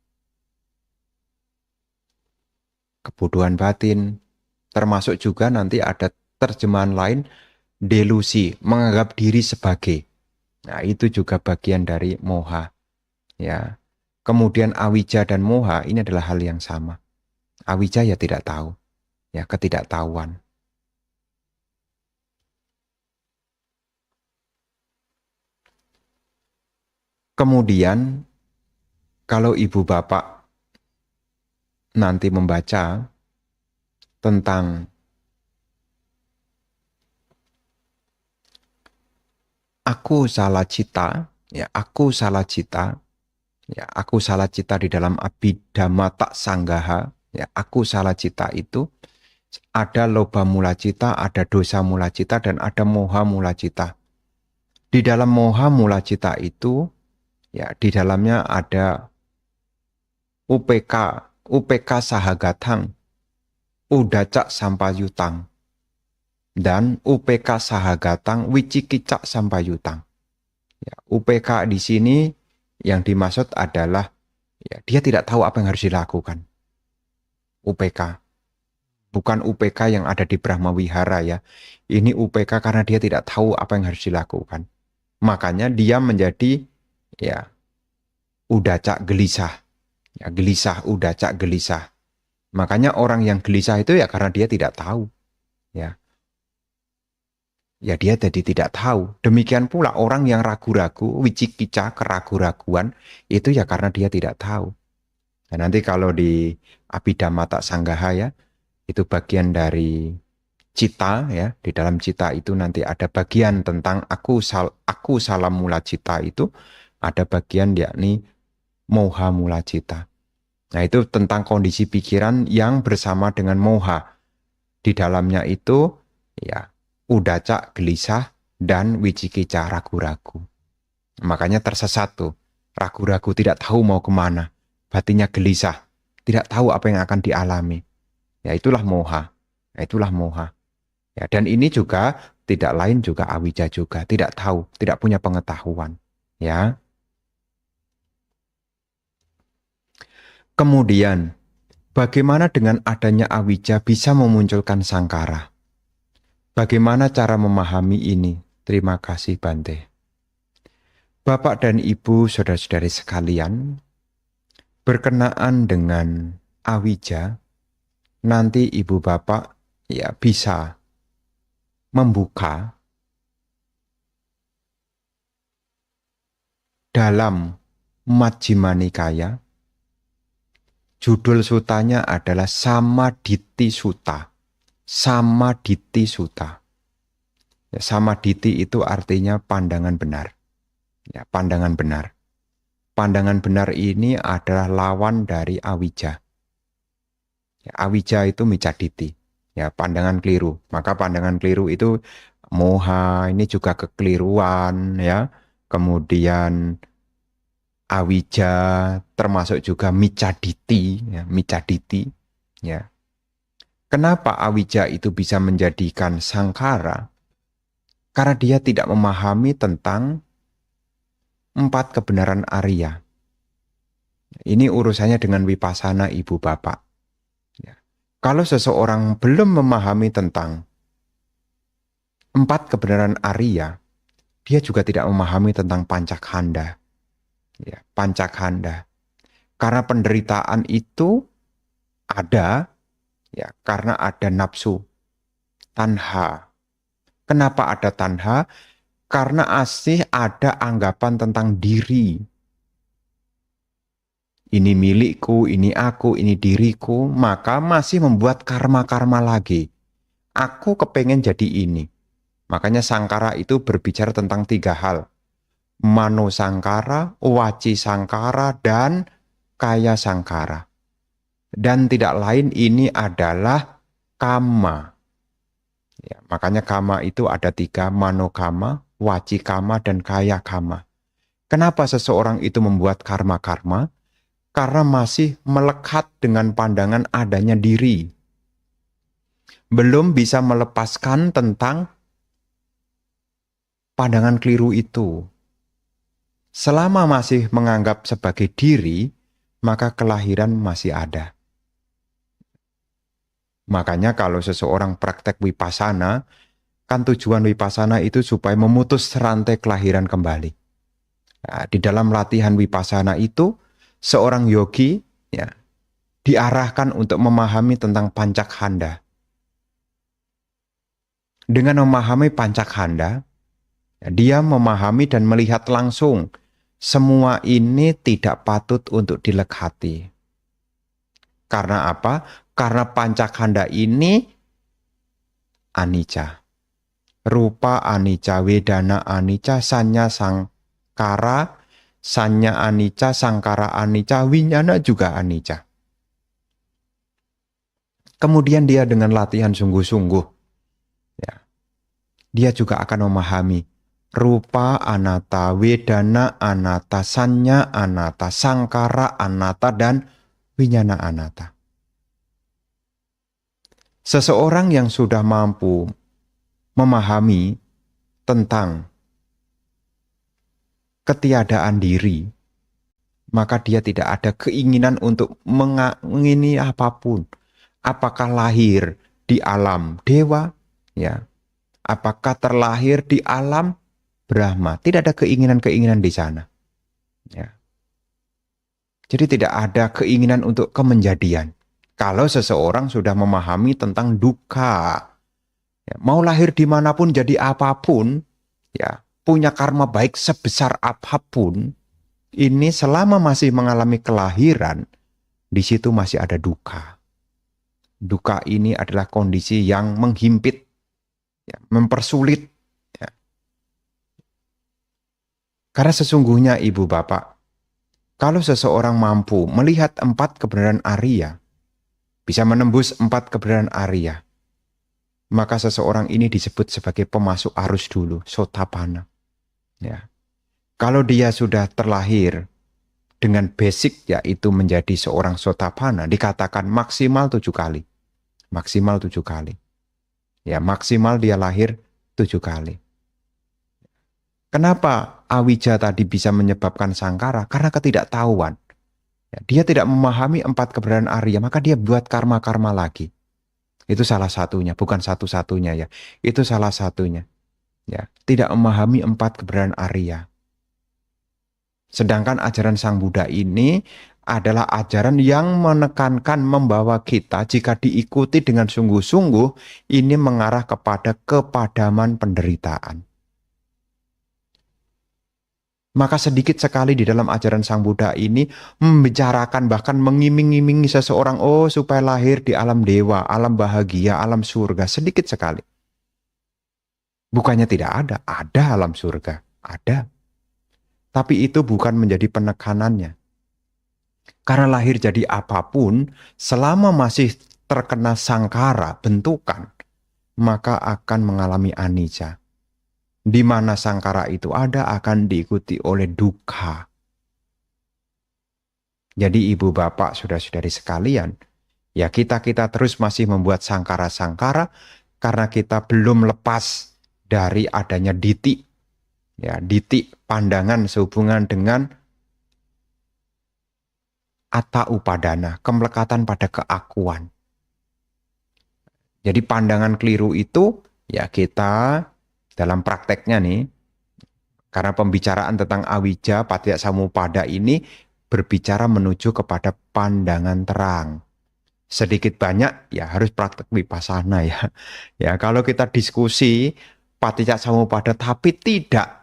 Kebodohan batin. Termasuk juga nanti ada terjemahan lain, delusi, menganggap diri sebagai. Nah, itu juga bagian dari moha. Ya. Kemudian awija dan moha ini adalah hal yang sama. Awija ya tidak tahu, ya ketidaktahuan. Kemudian kalau ibu bapak nanti membaca tentang aku salah cita, ya aku salah cita, ya aku salah cita di dalam Abhidhamma Tak Sanggaha, ya aku salah cita itu ada loba mula cita, ada dosa mula cita, dan ada moha mula cita. Di dalam moha mula cita itu, ya di dalamnya ada UPK, UPK Sahagatang, Udacak Sampayutang, dan UPK Sahagatang Wicikicak Sampayutang. Ya, UPK di sini yang dimaksud adalah Ya, dia tidak tahu apa yang harus dilakukan. UPK. Bukan UPK yang ada di Brahma Wihara ya. Ini UPK karena dia tidak tahu apa yang harus dilakukan. Makanya dia menjadi ya udacak gelisah. Ya, gelisah, udacak gelisah. Makanya orang yang gelisah itu ya karena dia tidak tahu. Ya, ya dia jadi tidak tahu. Demikian pula orang yang ragu-ragu, wicikica, keragu-raguan, itu ya karena dia tidak tahu. Nah, nanti kalau di Abhidhamma Sanggaha ya, itu bagian dari cita ya. Di dalam cita itu nanti ada bagian tentang aku salam mula cita itu, ada bagian yakni moha mula cita. Nah, itu tentang kondisi pikiran yang bersama dengan moha. Di dalamnya itu ya udaca gelisah dan wicikica ragu-ragu. Makanya tersesat tuh. Ragu-ragu tidak tahu mau kemana. Batinnya gelisah. Tidak tahu apa yang akan dialami. Ya itulah moha. Ya, itulah moha. Ya, dan ini juga tidak lain juga awija juga. Tidak tahu. Tidak punya pengetahuan. Ya. Kemudian, bagaimana dengan adanya awija bisa memunculkan sangkara? Bagaimana cara memahami ini? Terima kasih Bante. Bapak dan Ibu, saudara-saudari sekalian, berkenaan dengan awija, nanti Ibu Bapak ya bisa membuka dalam Majjhima Nikaya. Judul sutanya adalah Samaditthi Sutta. Samaditthi Sutta. Ya, Samaditthi itu artinya pandangan benar. Ya, pandangan benar. Pandangan benar ini adalah lawan dari awija. Ya, awija itu micaditi. Ya, pandangan keliru. Maka pandangan keliru itu moha, ini juga kekeliruan ya. Kemudian awija termasuk juga micaditi, ya, micaditi ya. Kenapa awija itu bisa menjadikan sangkara? Karena dia tidak memahami tentang empat kebenaran Arya. Ini urusannya dengan wipasana Ibu Bapak. Ya. Kalau seseorang belum memahami tentang empat kebenaran Arya, dia juga tidak memahami tentang pancakhanda. Ya, pancakhanda. Karena penderitaan itu ada, ya, karena ada nafsu, tanha. Kenapa ada tanha? Karena asih ada anggapan tentang diri. Ini milikku, ini aku, ini diriku, maka masih membuat karma-karma lagi. Aku kepengen jadi ini. Makanya sangkara itu berbicara tentang tiga hal. Mano sangkara, waci sangkara, dan kaya sangkara. Dan tidak lain ini adalah kama. Ya, makanya kama itu ada tiga, mano kama, waci kama, dan kaya kama. Kenapa seseorang itu membuat karma-karma? Karena masih melekat dengan pandangan adanya diri. Belum bisa melepaskan tentang pandangan keliru itu. Selama masih menganggap sebagai diri, maka kelahiran masih ada. Makanya kalau seseorang praktek wipasana, kan tujuan wipasana itu supaya memutus rantai kelahiran kembali. Nah, di dalam latihan wipasana itu, seorang yogi ya, diarahkan untuk memahami tentang pancakhanda. Dengan memahami pancakhanda, dia memahami dan melihat langsung semua ini tidak patut untuk dilekati. Karena apa? Karena pancakhanda ini anicca. Rupa anicca, wedana anicca, sanya sangkara, sanya anicca, sangkara anicca, winyana juga anicca. Kemudian dia dengan latihan sungguh-sungguh, ya, dia juga akan memahami rupa anatta, wedana anatta, sanya anatta, sangkara anatta, dan winyana anatta. Seseorang yang sudah mampu memahami tentang ketiadaan diri, maka dia tidak ada keinginan untuk mengingini apapun. Apakah lahir di alam dewa, ya, apakah terlahir di alam Brahma, tidak ada keinginan-keinginan di sana. Ya. Jadi tidak ada keinginan untuk kemenjadian. Kalau seseorang sudah memahami tentang duka, ya, mau lahir dimanapun jadi apapun, ya, punya karma baik sebesar apapun, ini selama masih mengalami kelahiran, di situ masih ada duka. Duka ini adalah kondisi yang menghimpit, ya, mempersulit. Ya. Karena sesungguhnya ibu bapak, kalau seseorang mampu melihat 4 kebenaran Arya, bisa menembus 4 kebenaran Arya, maka seseorang ini disebut sebagai pemasuk arus dulu, Sotapanna. Ya. Kalau dia sudah terlahir dengan basic, yaitu menjadi seorang Sotapanna, dikatakan maksimal 7 kali. Maksimal 7 kali. Ya, maksimal dia lahir 7 kali. Kenapa awija tadi bisa menyebabkan sangkara? Karena ketidaktahuan. Ya, dia tidak memahami 4 kebenaran Arya, maka dia buat karma-karma lagi. Itu salah satunya, bukan satu-satunya ya. Itu salah satunya. Ya, tidak memahami 4 kebenaran Arya. Sedangkan ajaran Sang Buddha ini adalah ajaran yang menekankan membawa kita jika diikuti dengan sungguh-sungguh, ini mengarah kepada kepadaman penderitaan. Maka sedikit sekali di dalam ajaran Sang Buddha ini membicarakan, bahkan mengiming-imingi seseorang, oh supaya lahir di alam dewa, alam bahagia, alam surga. Sedikit sekali. Bukannya tidak ada alam surga, ada. Tapi itu bukan menjadi penekanannya. Karena lahir jadi apapun, selama masih terkena sangkara, bentukan, maka akan mengalami anicca. Di mana sangkara itu ada akan diikuti oleh dukkha. Jadi ibu bapak saudara-saudari sekalian, ya kita terus masih membuat sangkara-sangkara karena kita belum lepas dari adanya diti. Ya, diti pandangan sehubungan dengan atta upadana, kemelekatan pada keakuan. Jadi pandangan keliru itu ya kita dalam prakteknya nih, karena pembicaraan tentang awija, paticca samuppada ini berbicara menuju kepada pandangan terang. Sedikit banyak ya harus praktek vipassana ya. Ya, kalau kita diskusi paticca samuppada tapi tidak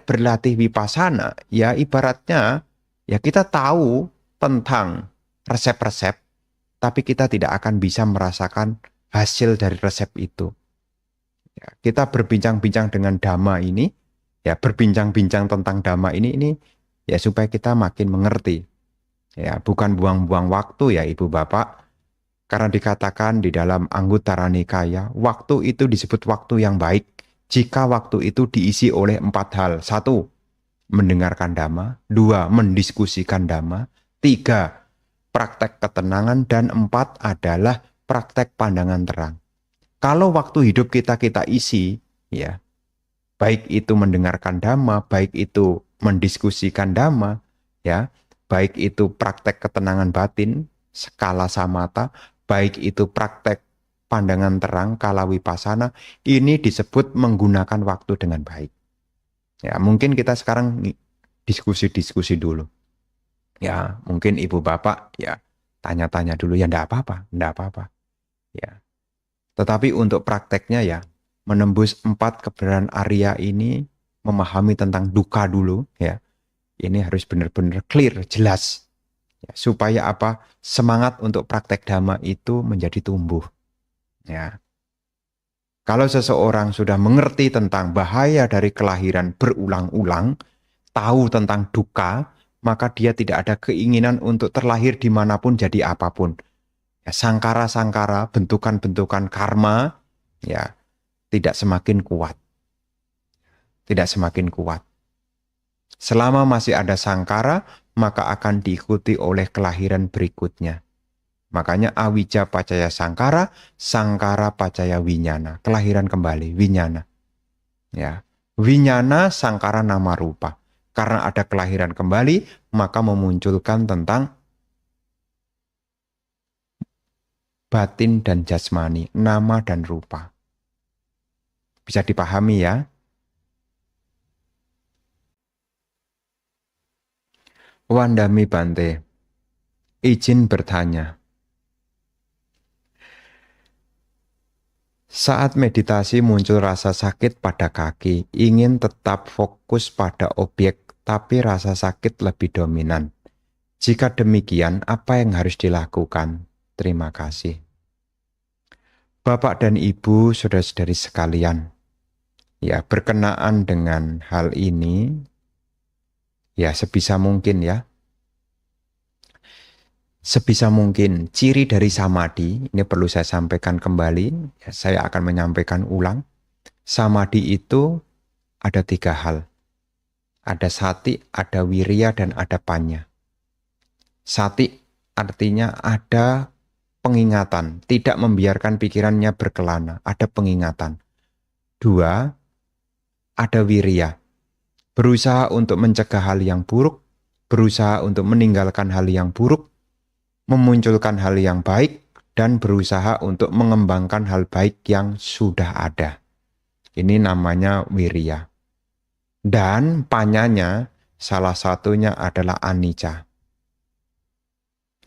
berlatih vipassana, ya ibaratnya ya kita tahu tentang resep-resep, tapi kita tidak akan bisa merasakan hasil dari resep itu. Ya, kita berbincang-bincang dengan Dhamma ini, ya berbincang-bincang tentang Dhamma ini ya supaya kita makin mengerti. Ya, bukan buang-buang waktu ya Ibu Bapak. Karena dikatakan di dalam Anguttara Nikaya, waktu itu disebut waktu yang baik jika waktu itu diisi oleh 4 hal. 1, mendengarkan Dhamma. 2, mendiskusikan Dhamma. 3, praktek ketenangan. Dan 4 adalah praktek pandangan terang. Kalau waktu hidup kita isi, ya, baik itu mendengarkan Dhamma, baik itu mendiskusikan Dhamma, ya, baik itu praktek ketenangan batin, skala samatha, baik itu praktek pandangan terang, kala vipassana, ini disebut menggunakan waktu dengan baik. Ya, mungkin kita sekarang diskusi-diskusi dulu. Ya, mungkin ibu bapak ya tanya-tanya dulu, ya enggak apa-apa, enggak apa-apa. Ya. Tetapi untuk prakteknya ya, menembus 4 kebenaran Arya ini, memahami tentang duka dulu ya. Ini harus benar-benar clear, jelas. Ya, supaya apa? Semangat untuk praktek Dhamma itu menjadi tumbuh. Ya. Kalau seseorang sudah mengerti tentang bahaya dari kelahiran berulang-ulang, tahu tentang duka, maka dia tidak ada keinginan untuk terlahir dimanapun jadi apapun. Ya, sangkara-sangkara, bentukan-bentukan karma, ya tidak semakin kuat. Tidak semakin kuat. Selama masih ada sangkara, maka akan diikuti oleh kelahiran berikutnya. Makanya awija pacaya sangkara, sangkara pacaya winyana. Kelahiran kembali, winyana. Ya. Winyana sangkara nama rupa. Karena ada kelahiran kembali, maka memunculkan tentang batin dan jasmani, nama dan rupa. Bisa dipahami ya? Wandami Bante, izin bertanya. Saat meditasi muncul rasa sakit pada kaki, ingin tetap fokus pada objek, tapi rasa sakit lebih dominan. Jika demikian, apa yang harus dilakukan? Terima kasih. Bapak dan Ibu, saudara-saudari sekalian, ya berkenaan dengan hal ini, ya sebisa mungkin ciri dari samadhi, ini perlu saya sampaikan kembali, ya, saya akan menyampaikan ulang. Samadhi itu ada 3 hal. Ada sati, ada wirya, dan ada panya. Sati artinya ada pengingatan, tidak membiarkan pikirannya berkelana, ada pengingatan. 2, ada wirya, berusaha untuk mencegah hal yang buruk, berusaha untuk meninggalkan hal yang buruk, memunculkan hal yang baik, dan berusaha untuk mengembangkan hal baik yang sudah ada. Ini namanya wirya. Dan panyanya salah satunya adalah anicca.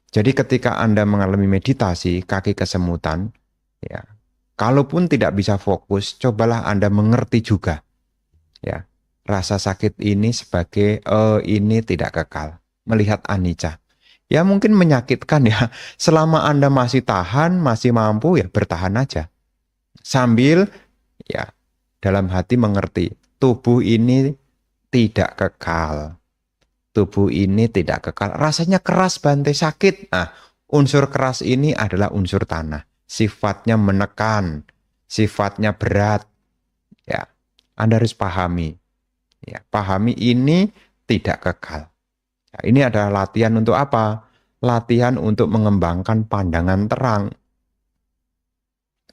Jadi ketika Anda mengalami meditasi, kaki kesemutan, ya, kalaupun tidak bisa fokus, cobalah Anda mengerti juga, ya, rasa sakit ini sebagai ini tidak kekal. Melihat anicca. Ya mungkin menyakitkan ya. Selama Anda masih tahan, masih mampu, ya bertahan aja. Sambil ya dalam hati mengerti, tubuh ini tidak kekal. Tubuh ini tidak kekal. Rasanya keras, Bante, sakit. Nah, unsur keras ini adalah unsur tanah. Sifatnya menekan, sifatnya berat. Ya, Anda harus pahami. Ya, pahami ini tidak kekal. Ya, ini adalah latihan untuk apa? Latihan untuk mengembangkan pandangan terang.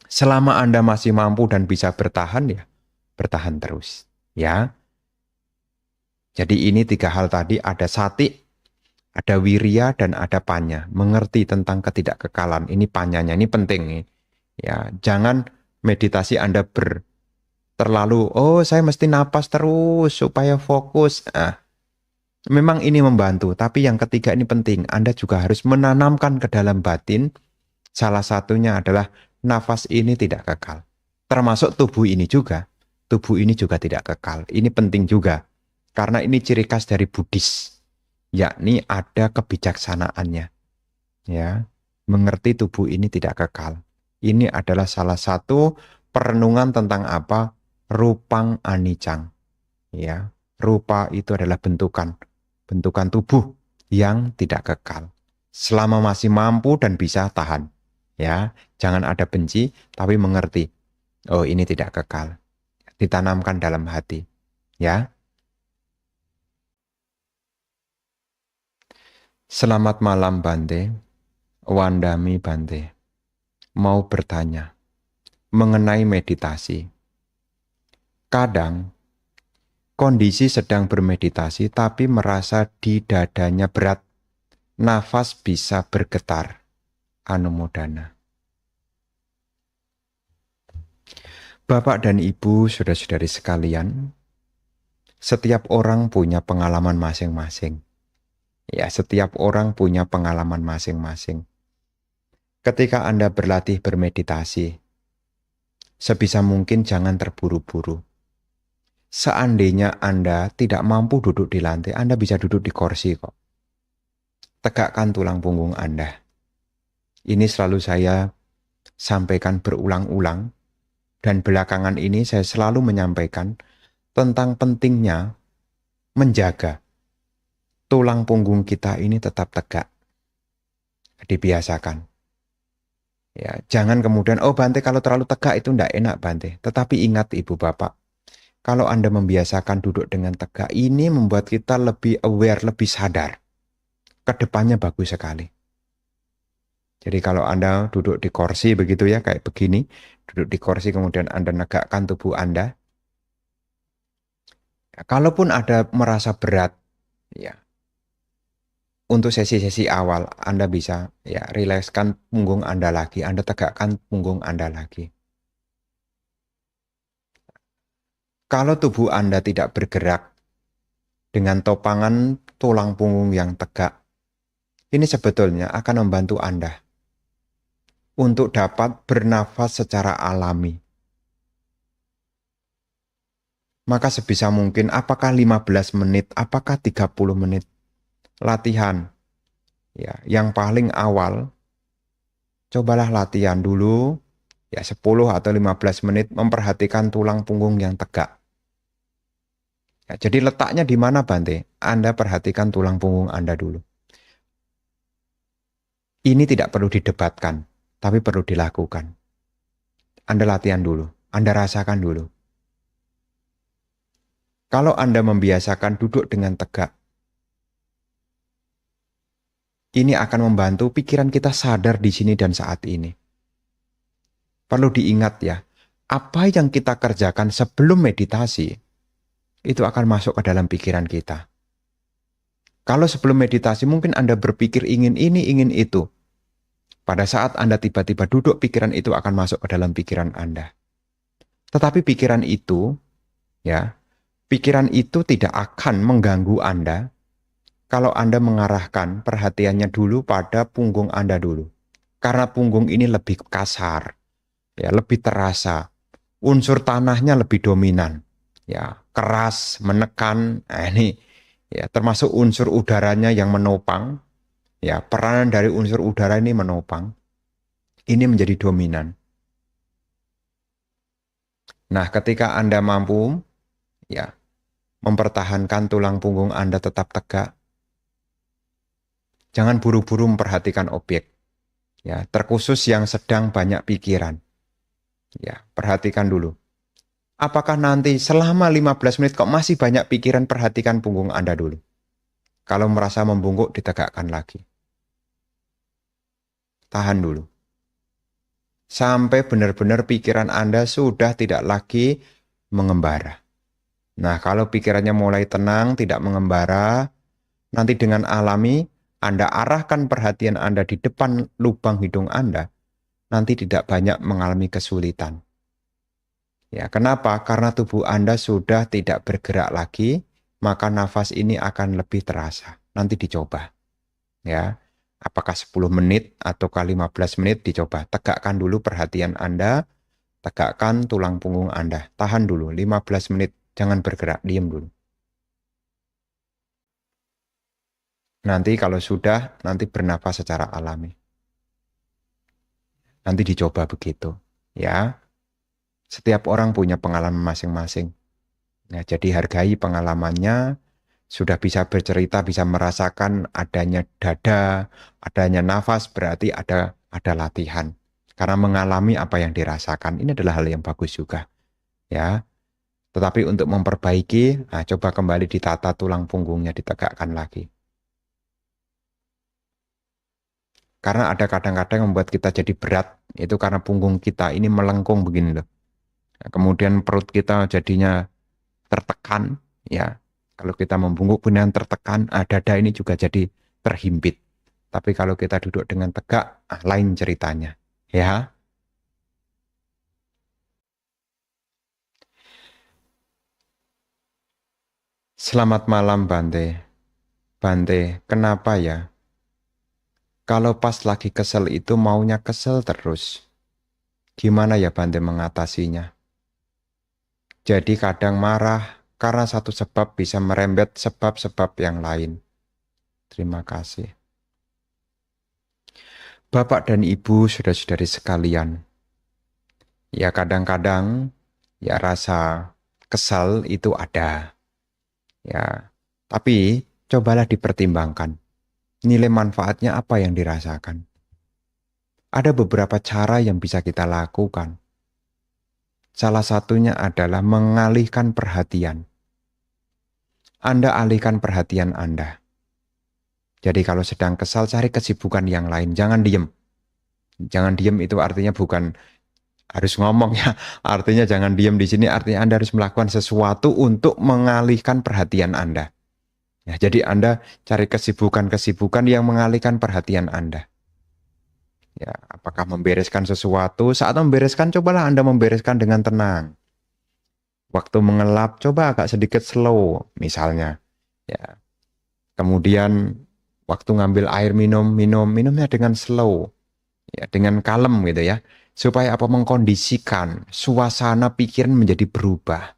Selama Anda masih mampu dan bisa bertahan, ya bertahan terus. Ya. Jadi ini 3 hal tadi, ada sati, ada wirya, dan ada panya. Mengerti tentang ketidakkekalan. Ini panyanya, ini penting. Ya, jangan meditasi Anda terlalu, oh saya mesti napas terus supaya fokus. Nah, memang ini membantu, tapi yang ketiga ini penting. Anda juga harus menanamkan ke dalam batin. Salah satunya adalah nafas ini tidak kekal. Termasuk tubuh ini juga. Tubuh ini juga tidak kekal. Ini penting juga. Karena ini ciri khas dari Buddhis. Yakni ada kebijaksanaannya. Ya, mengerti tubuh ini tidak kekal. Ini adalah salah satu perenungan tentang apa? Rupang anicang. Ya, rupa itu adalah bentukan tubuh yang tidak kekal. Selama masih mampu dan bisa tahan. Ya, jangan ada benci, tapi mengerti. Oh, ini tidak kekal. Ditanamkan dalam hati. Ya. Selamat malam, Bante. Wandami Bante. Mau bertanya mengenai meditasi. Kadang kondisi sedang bermeditasi tapi merasa di dadanya berat. Nafas bisa bergetar. Anumodana. Bapak dan Ibu, saudara-saudari sekalian, setiap orang punya pengalaman masing-masing. Ya, setiap orang punya pengalaman masing-masing. Ketika Anda berlatih bermeditasi, sebisa mungkin jangan terburu-buru. Seandainya Anda tidak mampu duduk di lantai, Anda bisa duduk di kursi kok. Tegakkan tulang punggung Anda. Ini selalu saya sampaikan berulang-ulang, dan belakangan ini saya selalu menyampaikan tentang pentingnya menjaga tulang punggung kita ini tetap tegak. Dibiasakan. Ya, jangan kemudian, oh Bante kalau terlalu tegak itu enggak enak Bante. Tetapi ingat Ibu Bapak, kalau Anda membiasakan duduk dengan tegak, ini membuat kita lebih aware, lebih sadar. Kedepannya bagus sekali. Jadi kalau Anda duduk di kursi begitu ya, kayak begini, duduk di kursi kemudian Anda negakkan tubuh Anda, Kalaupun ada merasa berat, ya, untuk sesi-sesi awal Anda bisa ya rilekskan punggung Anda lagi, Anda tegakkan punggung Anda lagi. Kalau tubuh Anda tidak bergerak dengan topangan tulang punggung yang tegak, ini sebetulnya akan membantu Anda untuk dapat bernafas secara alami. Maka sebisa mungkin apakah 15 menit, apakah 30 menit latihan. Ya, yang paling awal cobalah latihan dulu ya 10 atau 15 menit memperhatikan tulang punggung yang tegak. Ya, jadi letaknya di mana Bante? Anda perhatikan tulang punggung Anda dulu. Ini tidak perlu didebatkan, tapi perlu dilakukan. Anda latihan dulu, Anda rasakan dulu. Kalau Anda membiasakan duduk dengan tegak, ini akan membantu pikiran kita sadar di sini dan saat ini. Perlu diingat ya, apa yang kita kerjakan sebelum meditasi, itu akan masuk ke dalam pikiran kita. Kalau sebelum meditasi mungkin Anda berpikir ingin ini, ingin itu. Pada saat Anda tiba-tiba duduk, pikiran itu akan masuk ke dalam pikiran Anda. Tetapi pikiran itu tidak akan mengganggu Anda kalau Anda mengarahkan perhatiannya dulu pada punggung Anda dulu. Karena punggung ini lebih kasar, ya, lebih terasa. Unsur tanahnya lebih dominan. Ya, keras, menekan. Nah, ini ya termasuk unsur udaranya yang menopang. Ya, peranan dari unsur udara ini menopang. Ini menjadi dominan. Nah, ketika Anda mampu ya mempertahankan tulang punggung Anda tetap tegak, jangan buru-buru memperhatikan objek. Ya, terkhusus yang sedang banyak pikiran. Ya, perhatikan dulu. Apakah nanti selama 15 menit kok masih banyak pikiran, perhatikan punggung Anda dulu. Kalau merasa membungkuk, ditegakkan lagi. Tahan dulu. Sampai benar-benar pikiran Anda sudah tidak lagi mengembara. Nah, kalau pikirannya mulai tenang, tidak mengembara, nanti dengan alami Anda arahkan perhatian Anda di depan lubang hidung Anda, nanti tidak banyak mengalami kesulitan. Ya, kenapa? Karena tubuh Anda sudah tidak bergerak lagi, maka nafas ini akan lebih terasa. Nanti dicoba. Ya. Apakah 10 menit atau 15 menit dicoba. Tegakkan dulu perhatian Anda, tegakkan tulang punggung Anda. Tahan dulu 15 menit, jangan bergerak, diam dulu. Nanti kalau sudah, nanti bernafas secara alami. Nanti dicoba begitu. Ya. Setiap orang punya pengalaman masing-masing. Nah, jadi hargai pengalamannya, sudah bisa bercerita, bisa merasakan adanya dada, adanya nafas, berarti ada latihan. Karena mengalami apa yang dirasakan, ini adalah hal yang bagus juga. Ya, tetapi untuk memperbaiki, nah, coba kembali ditata tulang punggungnya, ditegakkan lagi. Karena ada kadang-kadang yang membuat kita jadi berat, itu karena punggung kita ini melengkung begini loh. Nah, kemudian perut kita jadinya tertekan, ya. Kalau kita membungkuk benar tertekan, dada ini juga jadi terhimpit. Tapi kalau kita duduk dengan tegak, lain ceritanya, ya. Selamat malam Bante. Bante, kenapa ya? Kalau pas lagi kesel itu maunya kesel terus. Gimana ya Bante mengatasinya? Jadi kadang marah karena satu sebab bisa merembet sebab-sebab yang lain. Terima kasih. Bapak dan Ibu, saudara-saudari sekalian, ya kadang-kadang ya rasa kesal itu ada. Ya, tapi cobalah dipertimbangkan. Nilai manfaatnya apa yang dirasakan? Ada beberapa cara yang bisa kita lakukan. Salah satunya adalah mengalihkan perhatian. Anda alihkan perhatian Anda. Jadi kalau sedang kesal, cari kesibukan yang lain. Jangan diem. Jangan diem itu artinya bukan Harus ngomong ya. Artinya jangan diam di sini, artinya Anda harus melakukan sesuatu untuk mengalihkan perhatian Anda. Ya, jadi Anda cari kesibukan-kesibukan yang mengalihkan perhatian Anda. Ya, apakah membereskan sesuatu? Saat membereskan, cobalah Anda membereskan dengan tenang. Waktu mengelap, coba agak sedikit slow, misalnya. Ya, kemudian waktu ngambil air minumnya dengan slow, ya, dengan kalem gitu ya. Supaya apa? Mengkondisikan suasana pikiran menjadi berubah.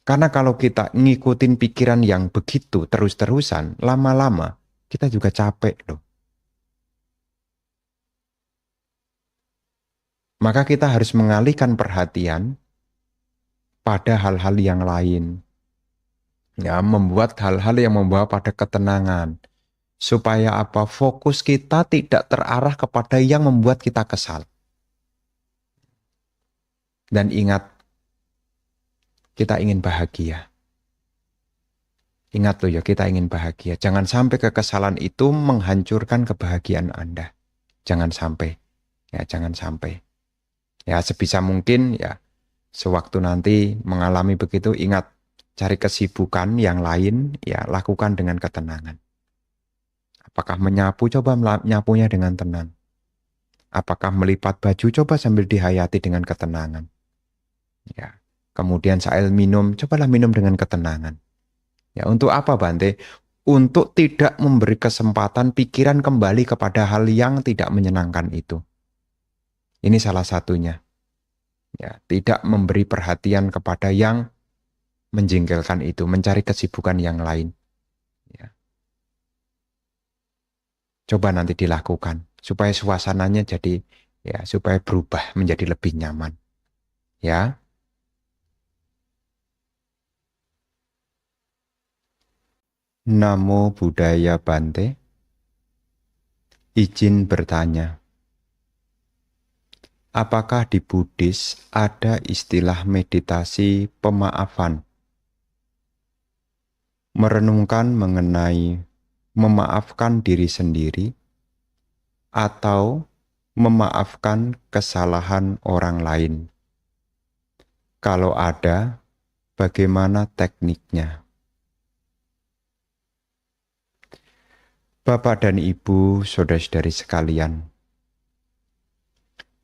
Karena kalau kita ngikutin pikiran yang begitu terus-terusan, lama-lama kita juga capek loh. Maka kita harus mengalihkan perhatian pada hal-hal yang lain. Ya, membuat hal-hal yang membawa pada ketenangan. Supaya apa? Fokus kita tidak terarah kepada yang membuat kita kesal. Dan ingat, kita ingin bahagia. Ingat loh ya, kita ingin bahagia. Jangan sampai kekesalan itu menghancurkan kebahagiaan Anda. Jangan sampai. Ya, jangan sampai. Ya, sebisa mungkin ya, sewaktu nanti mengalami begitu, ingat, cari kesibukan yang lain, ya lakukan dengan ketenangan. Apakah menyapu, coba menyapunya dengan tenang. Apakah melipat baju, coba sambil dihayati dengan ketenangan. Ya. Kemudian saat minum, cobalah minum dengan ketenangan. Ya, untuk apa Bante? Untuk tidak memberi kesempatan pikiran kembali kepada hal yang tidak menyenangkan itu. Ini salah satunya. Ya, tidak memberi perhatian kepada yang menjengkelkan itu, mencari kesibukan yang lain. Ya. Coba nanti dilakukan supaya suasananya jadi ya supaya berubah menjadi lebih nyaman. Ya. Namo Buddhaya Bante. Izin bertanya. Apakah di Buddhis ada istilah meditasi pemaafan? Merenungkan mengenai memaafkan diri sendiri atau memaafkan kesalahan orang lain? Kalau ada, bagaimana tekniknya? Bapak dan Ibu, saudara-saudari sekalian,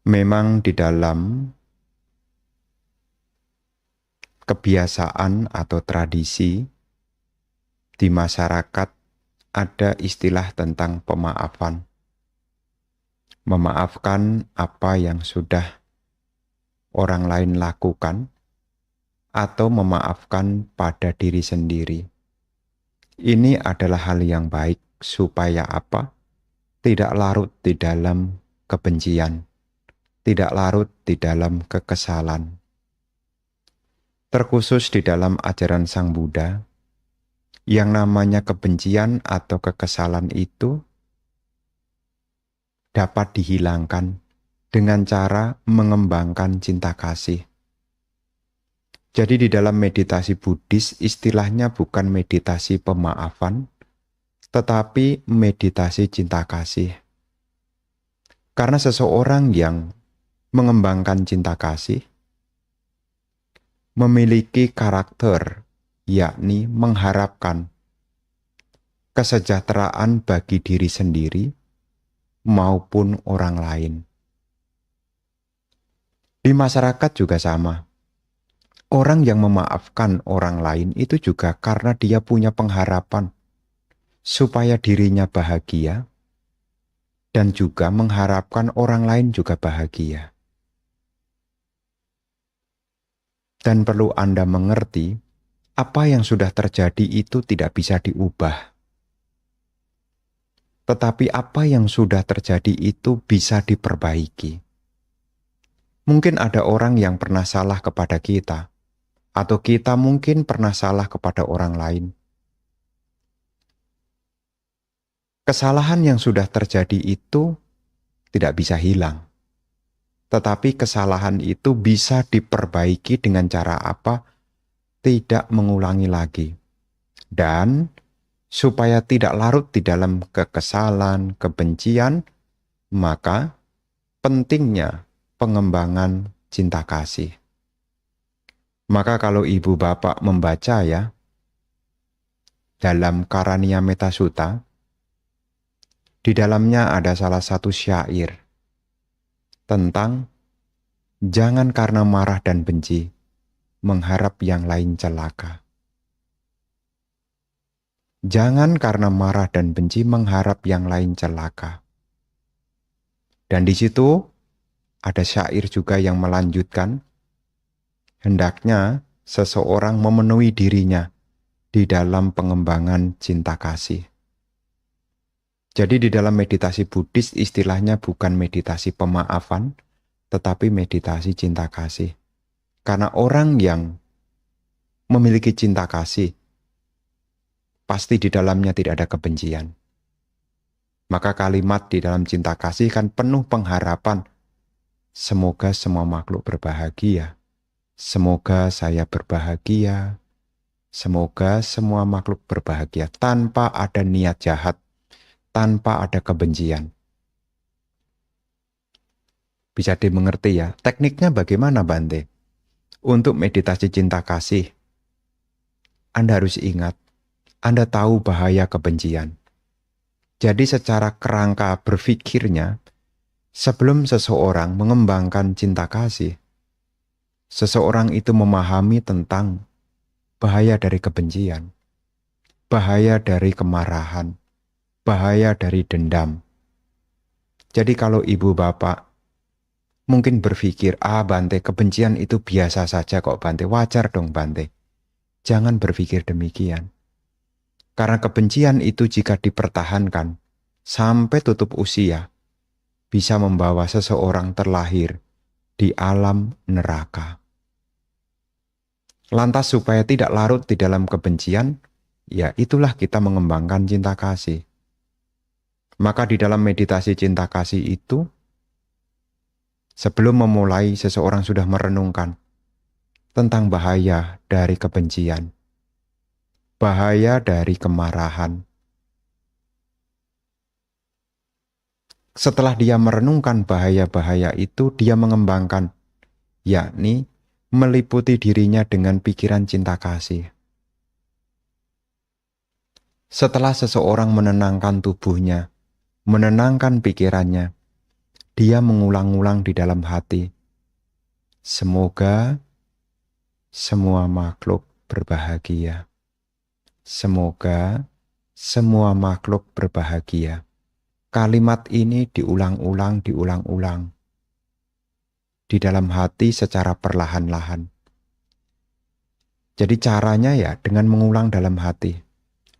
memang di dalam kebiasaan atau tradisi di masyarakat ada istilah tentang pemaafan. Memaafkan apa yang sudah orang lain lakukan atau memaafkan pada diri sendiri. Ini adalah hal yang baik supaya apa? Tidak larut di dalam kebencian, tidak larut di dalam kekesalan. Terkhusus di dalam ajaran Sang Buddha, yang namanya kebencian atau kekesalan itu dapat dihilangkan dengan cara mengembangkan cinta kasih. Jadi di dalam meditasi Buddhis istilahnya bukan meditasi pemaafan, tetapi meditasi cinta kasih. Karena seseorang yang mengembangkan cinta kasih memiliki karakter, yakni mengharapkan kesejahteraan bagi diri sendiri maupun orang lain. Di masyarakat juga sama. Orang yang memaafkan orang lain itu juga karena dia punya pengharapan supaya dirinya bahagia dan juga mengharapkan orang lain juga bahagia. Dan perlu Anda mengerti, apa yang sudah terjadi itu tidak bisa diubah. Tetapi apa yang sudah terjadi itu bisa diperbaiki. Mungkin ada orang yang pernah salah kepada kita, atau kita mungkin pernah salah kepada orang lain. Kesalahan yang sudah terjadi itu tidak bisa hilang. Tetapi kesalahan itu bisa diperbaiki dengan cara apa? Tidak mengulangi lagi. Dan supaya tidak larut di dalam kekesalan, kebencian, maka pentingnya pengembangan cinta kasih. Maka kalau ibu bapak membaca ya, dalam Karania Metasutta, di dalamnya ada salah satu syair tentang jangan karena marah dan benci mengharap yang lain celaka. Jangan karena marah dan benci mengharap yang lain celaka. Dan di situ ada syair juga yang melanjutkan, hendaknya seseorang memenuhi dirinya di dalam pengembangan cinta kasih. Jadi di dalam meditasi Buddhis istilahnya bukan meditasi pemaafan, tetapi meditasi cinta kasih. Karena orang yang memiliki cinta kasih, pasti di dalamnya tidak ada kebencian. Maka kalimat di dalam cinta kasih kan penuh pengharapan. Semoga semua makhluk berbahagia. Semoga saya berbahagia. Semoga semua makhluk berbahagia tanpa ada niat jahat, tanpa ada kebencian. Bisa dimengerti ya, tekniknya bagaimana Bante? Untuk meditasi cinta kasih, Anda harus ingat, Anda tahu bahaya kebencian. Jadi secara kerangka berpikirnya, sebelum seseorang mengembangkan cinta kasih, seseorang itu memahami tentang bahaya dari kebencian, bahaya dari kemarahan, bahaya dari dendam. Jadi kalau ibu bapak mungkin berpikir, Bante, kebencian itu biasa saja kok Bante, wajar dong Bante. Jangan berpikir demikian. Karena kebencian itu jika dipertahankan sampai tutup usia, bisa membawa seseorang terlahir di alam neraka. Lantas supaya tidak larut di dalam kebencian, ya itulah kita mengembangkan cinta kasih. Maka di dalam meditasi cinta kasih itu, sebelum memulai seseorang sudah merenungkan tentang bahaya dari kebencian, bahaya dari kemarahan. Setelah dia merenungkan bahaya-bahaya itu, dia mengembangkan, yakni meliputi dirinya dengan pikiran cinta kasih. Setelah seseorang menenangkan tubuhnya, menenangkan pikirannya, dia mengulang-ulang di dalam hati, semoga semua makhluk berbahagia. Semoga semua makhluk berbahagia. Kalimat ini diulang-ulang di dalam hati secara perlahan-lahan. Jadi caranya ya dengan mengulang dalam hati,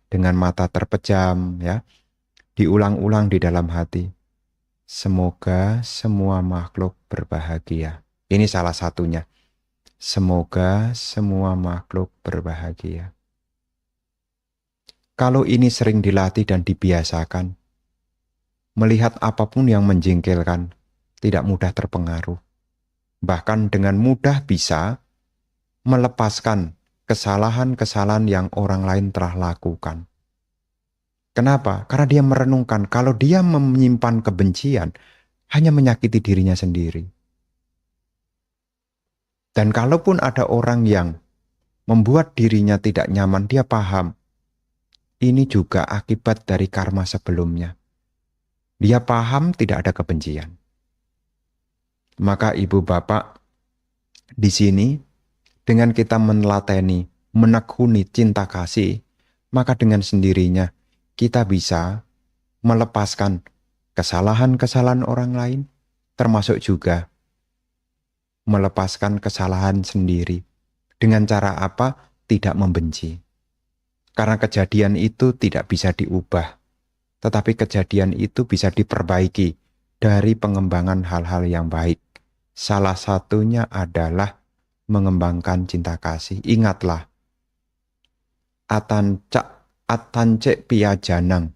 dengan mata terpejam ya, diulang-ulang di dalam hati. Semoga semua makhluk berbahagia. Ini salah satunya. Semoga semua makhluk berbahagia. Kalau ini sering dilatih dan dibiasakan, melihat apapun yang menjengkelkan, tidak mudah terpengaruh. Bahkan dengan mudah bisa melepaskan kesalahan-kesalahan yang orang lain telah lakukan. Kenapa? Karena dia merenungkan kalau dia menyimpan kebencian, hanya menyakiti dirinya sendiri. Dan kalaupun ada orang yang membuat dirinya tidak nyaman, dia paham. Ini juga akibat dari karma sebelumnya. Dia paham tidak ada kebencian. Maka ibu bapak, di sini dengan kita menelateni, menekuni cinta kasih, maka dengan sendirinya kita bisa melepaskan kesalahan-kesalahan orang lain, termasuk juga melepaskan kesalahan sendiri. Dengan cara apa? Tidak membenci. Karena kejadian itu tidak bisa diubah, tetapi kejadian itu bisa diperbaiki dari pengembangan hal-hal yang baik. Salah satunya adalah mengembangkan cinta kasih. Ingatlah, atancek piajanang.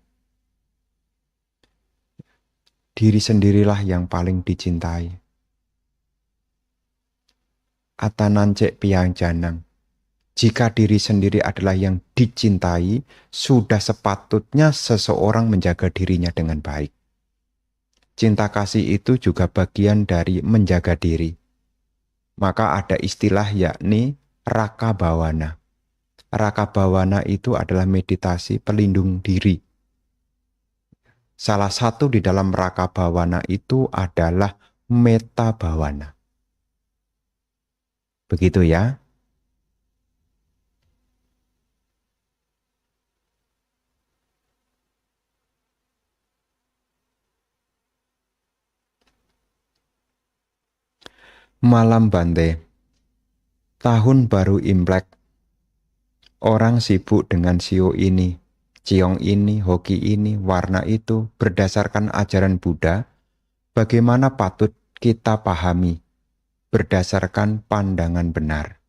Diri sendirilah yang paling dicintai. Atanancek piajanang. Jika diri sendiri adalah yang dicintai, sudah sepatutnya seseorang menjaga dirinya dengan baik. Cinta kasih itu juga bagian dari menjaga diri. Maka ada istilah yakni raka bawana. Raka bawana itu adalah meditasi pelindung diri. Salah satu di dalam raka bawana itu adalah metta bawana. Begitu ya. Malam Bante, tahun baru Imlek, orang sibuk dengan sio ini, ciong ini, hoki ini, warna itu, berdasarkan ajaran Buddha, bagaimana patut kita pahami, berdasarkan pandangan benar.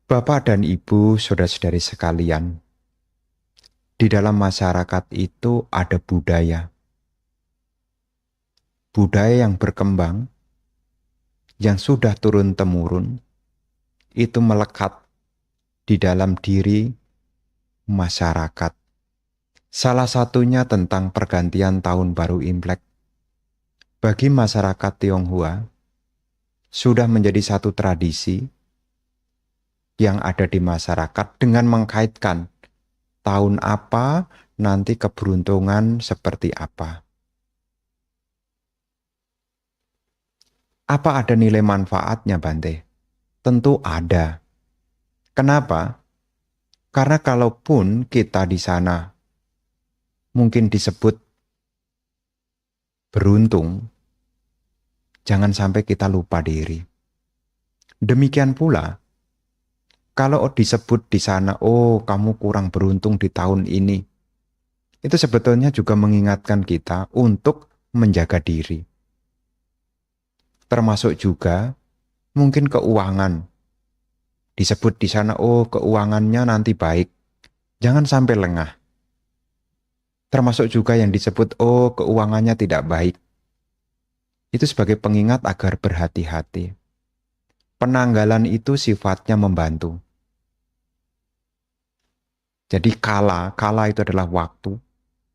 Bapak dan Ibu, saudara-saudari sekalian, di dalam masyarakat itu ada budaya. Budaya yang berkembang, yang sudah turun-temurun, itu melekat di dalam diri masyarakat. Salah satunya tentang pergantian tahun baru Imlek. Bagi masyarakat Tionghoa, sudah menjadi satu tradisi yang ada di masyarakat dengan mengkaitkan tahun apa, nanti keberuntungan seperti apa. Apa ada nilai manfaatnya, Bante? Tentu ada. Kenapa? Karena kalaupun kita di sana mungkin disebut beruntung, jangan sampai kita lupa diri. Demikian pula, kalau disebut di sana, oh kamu kurang beruntung di tahun ini, itu sebetulnya juga mengingatkan kita untuk menjaga diri. Termasuk juga mungkin keuangan. Disebut di sana, oh keuangannya nanti baik. Jangan sampai lengah. Termasuk juga yang disebut, oh keuangannya tidak baik. Itu sebagai pengingat agar berhati-hati. Penanggalan itu sifatnya membantu. Jadi kala itu adalah waktu.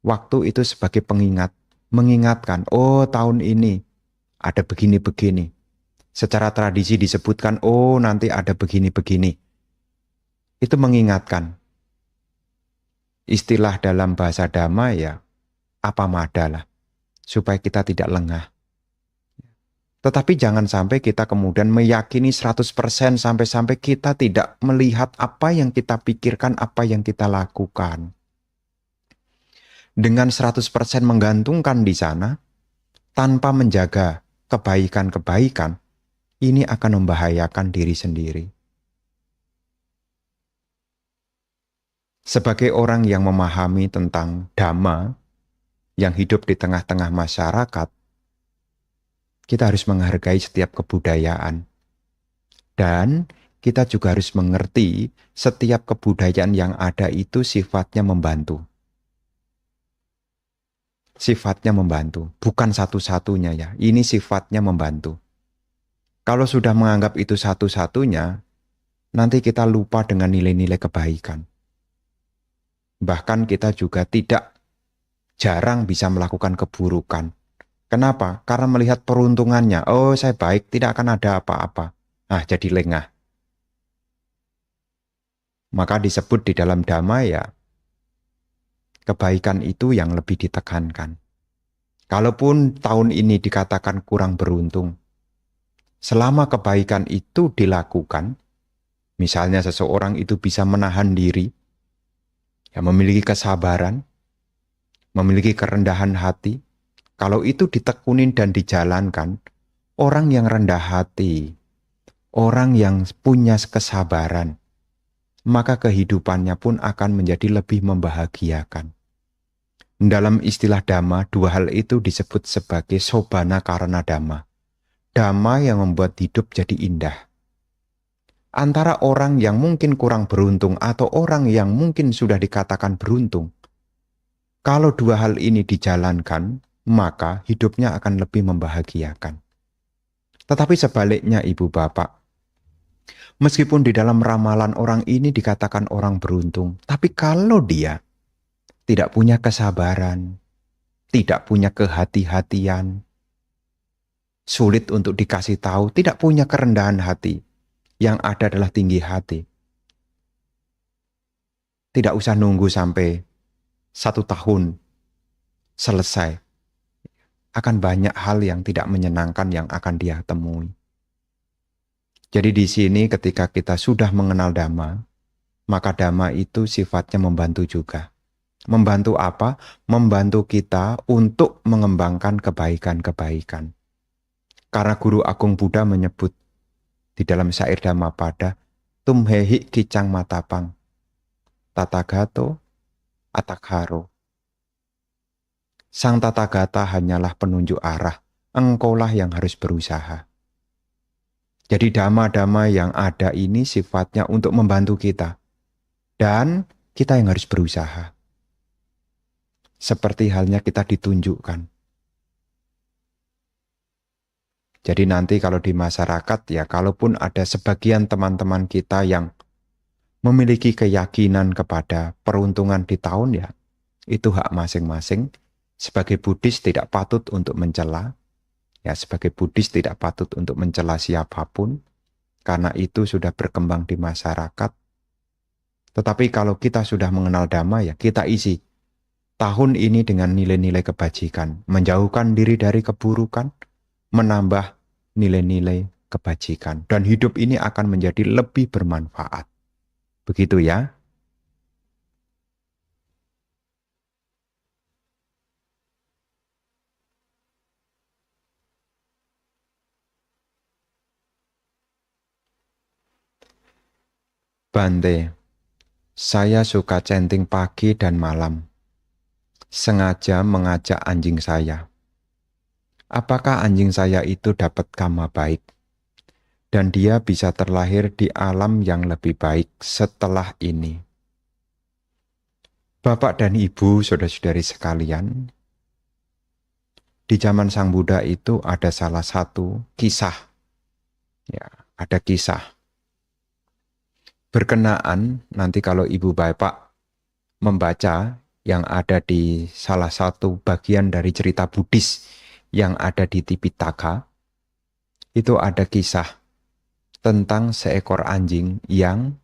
Waktu itu sebagai pengingat, mengingatkan, oh tahun ini ada begini-begini. Secara tradisi disebutkan, oh nanti ada begini-begini. Itu mengingatkan. Istilah dalam bahasa Dhamma ya, apa madalah, supaya kita tidak lengah. Tetapi jangan sampai kita kemudian meyakini 100% sampai-sampai kita tidak melihat apa yang kita pikirkan, apa yang kita lakukan. Dengan 100% menggantungkan di sana, tanpa menjaga kebaikan-kebaikan, ini akan membahayakan diri sendiri. Sebagai orang yang memahami tentang Dhamma, yang hidup di tengah-tengah masyarakat, kita harus menghargai setiap kebudayaan. Dan kita juga harus mengerti setiap kebudayaan yang ada itu sifatnya membantu. Sifatnya membantu, bukan satu-satunya ya. Ini sifatnya membantu. Kalau sudah menganggap itu satu-satunya, nanti kita lupa dengan nilai-nilai kebaikan. Bahkan kita juga jarang bisa melakukan keburukan. Kenapa? Karena melihat peruntungannya. Oh, saya baik, tidak akan ada apa-apa. Nah, jadi lengah. Maka disebut di dalam Dhamma ya, kebaikan itu yang lebih ditekankan. Kalaupun tahun ini dikatakan kurang beruntung, selama kebaikan itu dilakukan, misalnya seseorang itu bisa menahan diri, ya memiliki kesabaran, memiliki kerendahan hati, kalau itu ditekunin dan dijalankan, orang yang rendah hati, orang yang punya kesabaran, maka kehidupannya pun akan menjadi lebih membahagiakan. Dalam istilah Dhamma, dua hal itu disebut sebagai sobana karana Dhamma. Dhamma yang membuat hidup jadi indah. Antara orang yang mungkin kurang beruntung atau orang yang mungkin sudah dikatakan beruntung, kalau dua hal ini dijalankan, maka hidupnya akan lebih membahagiakan. Tetapi sebaliknya Ibu Bapak, meskipun di dalam ramalan orang ini dikatakan orang beruntung, tapi kalau dia tidak punya kesabaran, tidak punya kehati-hatian, sulit untuk dikasih tahu, tidak punya kerendahan hati. Yang ada adalah tinggi hati. Tidak usah nunggu sampai 1 tahun selesai. Akan banyak hal yang tidak menyenangkan yang akan dia temui. Jadi di sini ketika kita sudah mengenal Dhamma, maka Dhamma itu sifatnya membantu juga. Membantu apa? Membantu kita untuk mengembangkan kebaikan-kebaikan. Karena Guru Agung Buddha menyebut di dalam syair Dhammapada, tumhehi kicang matapang, tatagato atakharo. Sang Tathagata hanyalah penunjuk arah, engkaulah yang harus berusaha. Jadi dhamma-dhamma yang ada ini sifatnya untuk membantu kita. Dan kita yang harus berusaha. Seperti halnya kita ditunjukkan. Jadi nanti kalau di masyarakat ya, kalaupun ada sebagian teman-teman kita yang memiliki keyakinan kepada peruntungan di tahun ya, itu hak masing-masing. Sebagai Buddhis tidak patut untuk mencela. Ya, sebagai Buddhis tidak patut untuk mencela siapapun. Karena itu sudah berkembang di masyarakat. Tetapi kalau kita sudah mengenal Dhamma ya, kita isi tahun ini dengan nilai-nilai kebajikan. Menjauhkan diri dari keburukan, menambah nilai-nilai kebajikan. Dan hidup ini akan menjadi lebih bermanfaat. Begitu ya. Bante, saya suka centing pagi dan malam. Sengaja mengajak anjing saya. Apakah anjing saya itu dapat karma baik? Dan dia bisa terlahir di alam yang lebih baik setelah ini. Bapak dan Ibu, saudara-saudari sekalian, di zaman Sang Buddha itu ada salah satu kisah. Ya, ada kisah. Berkenaan nanti kalau Ibu Bapak membaca yang ada di salah satu bagian dari cerita Buddhis yang ada di Tipitaka, itu ada kisah tentang seekor anjing yang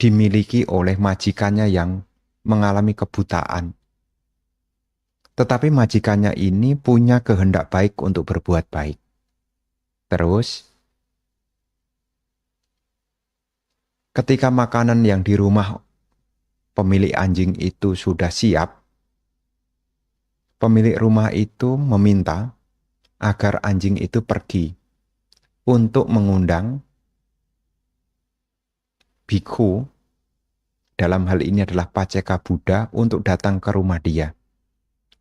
dimiliki oleh majikannya yang mengalami kebutaan. Tetapi majikannya ini punya kehendak baik untuk berbuat baik. Terus, ketika makanan yang di rumah pemilik anjing itu sudah siap, pemilik rumah itu meminta agar anjing itu pergi untuk mengundang bhikkhu, dalam hal ini adalah Paceka Buddha, untuk datang ke rumah dia,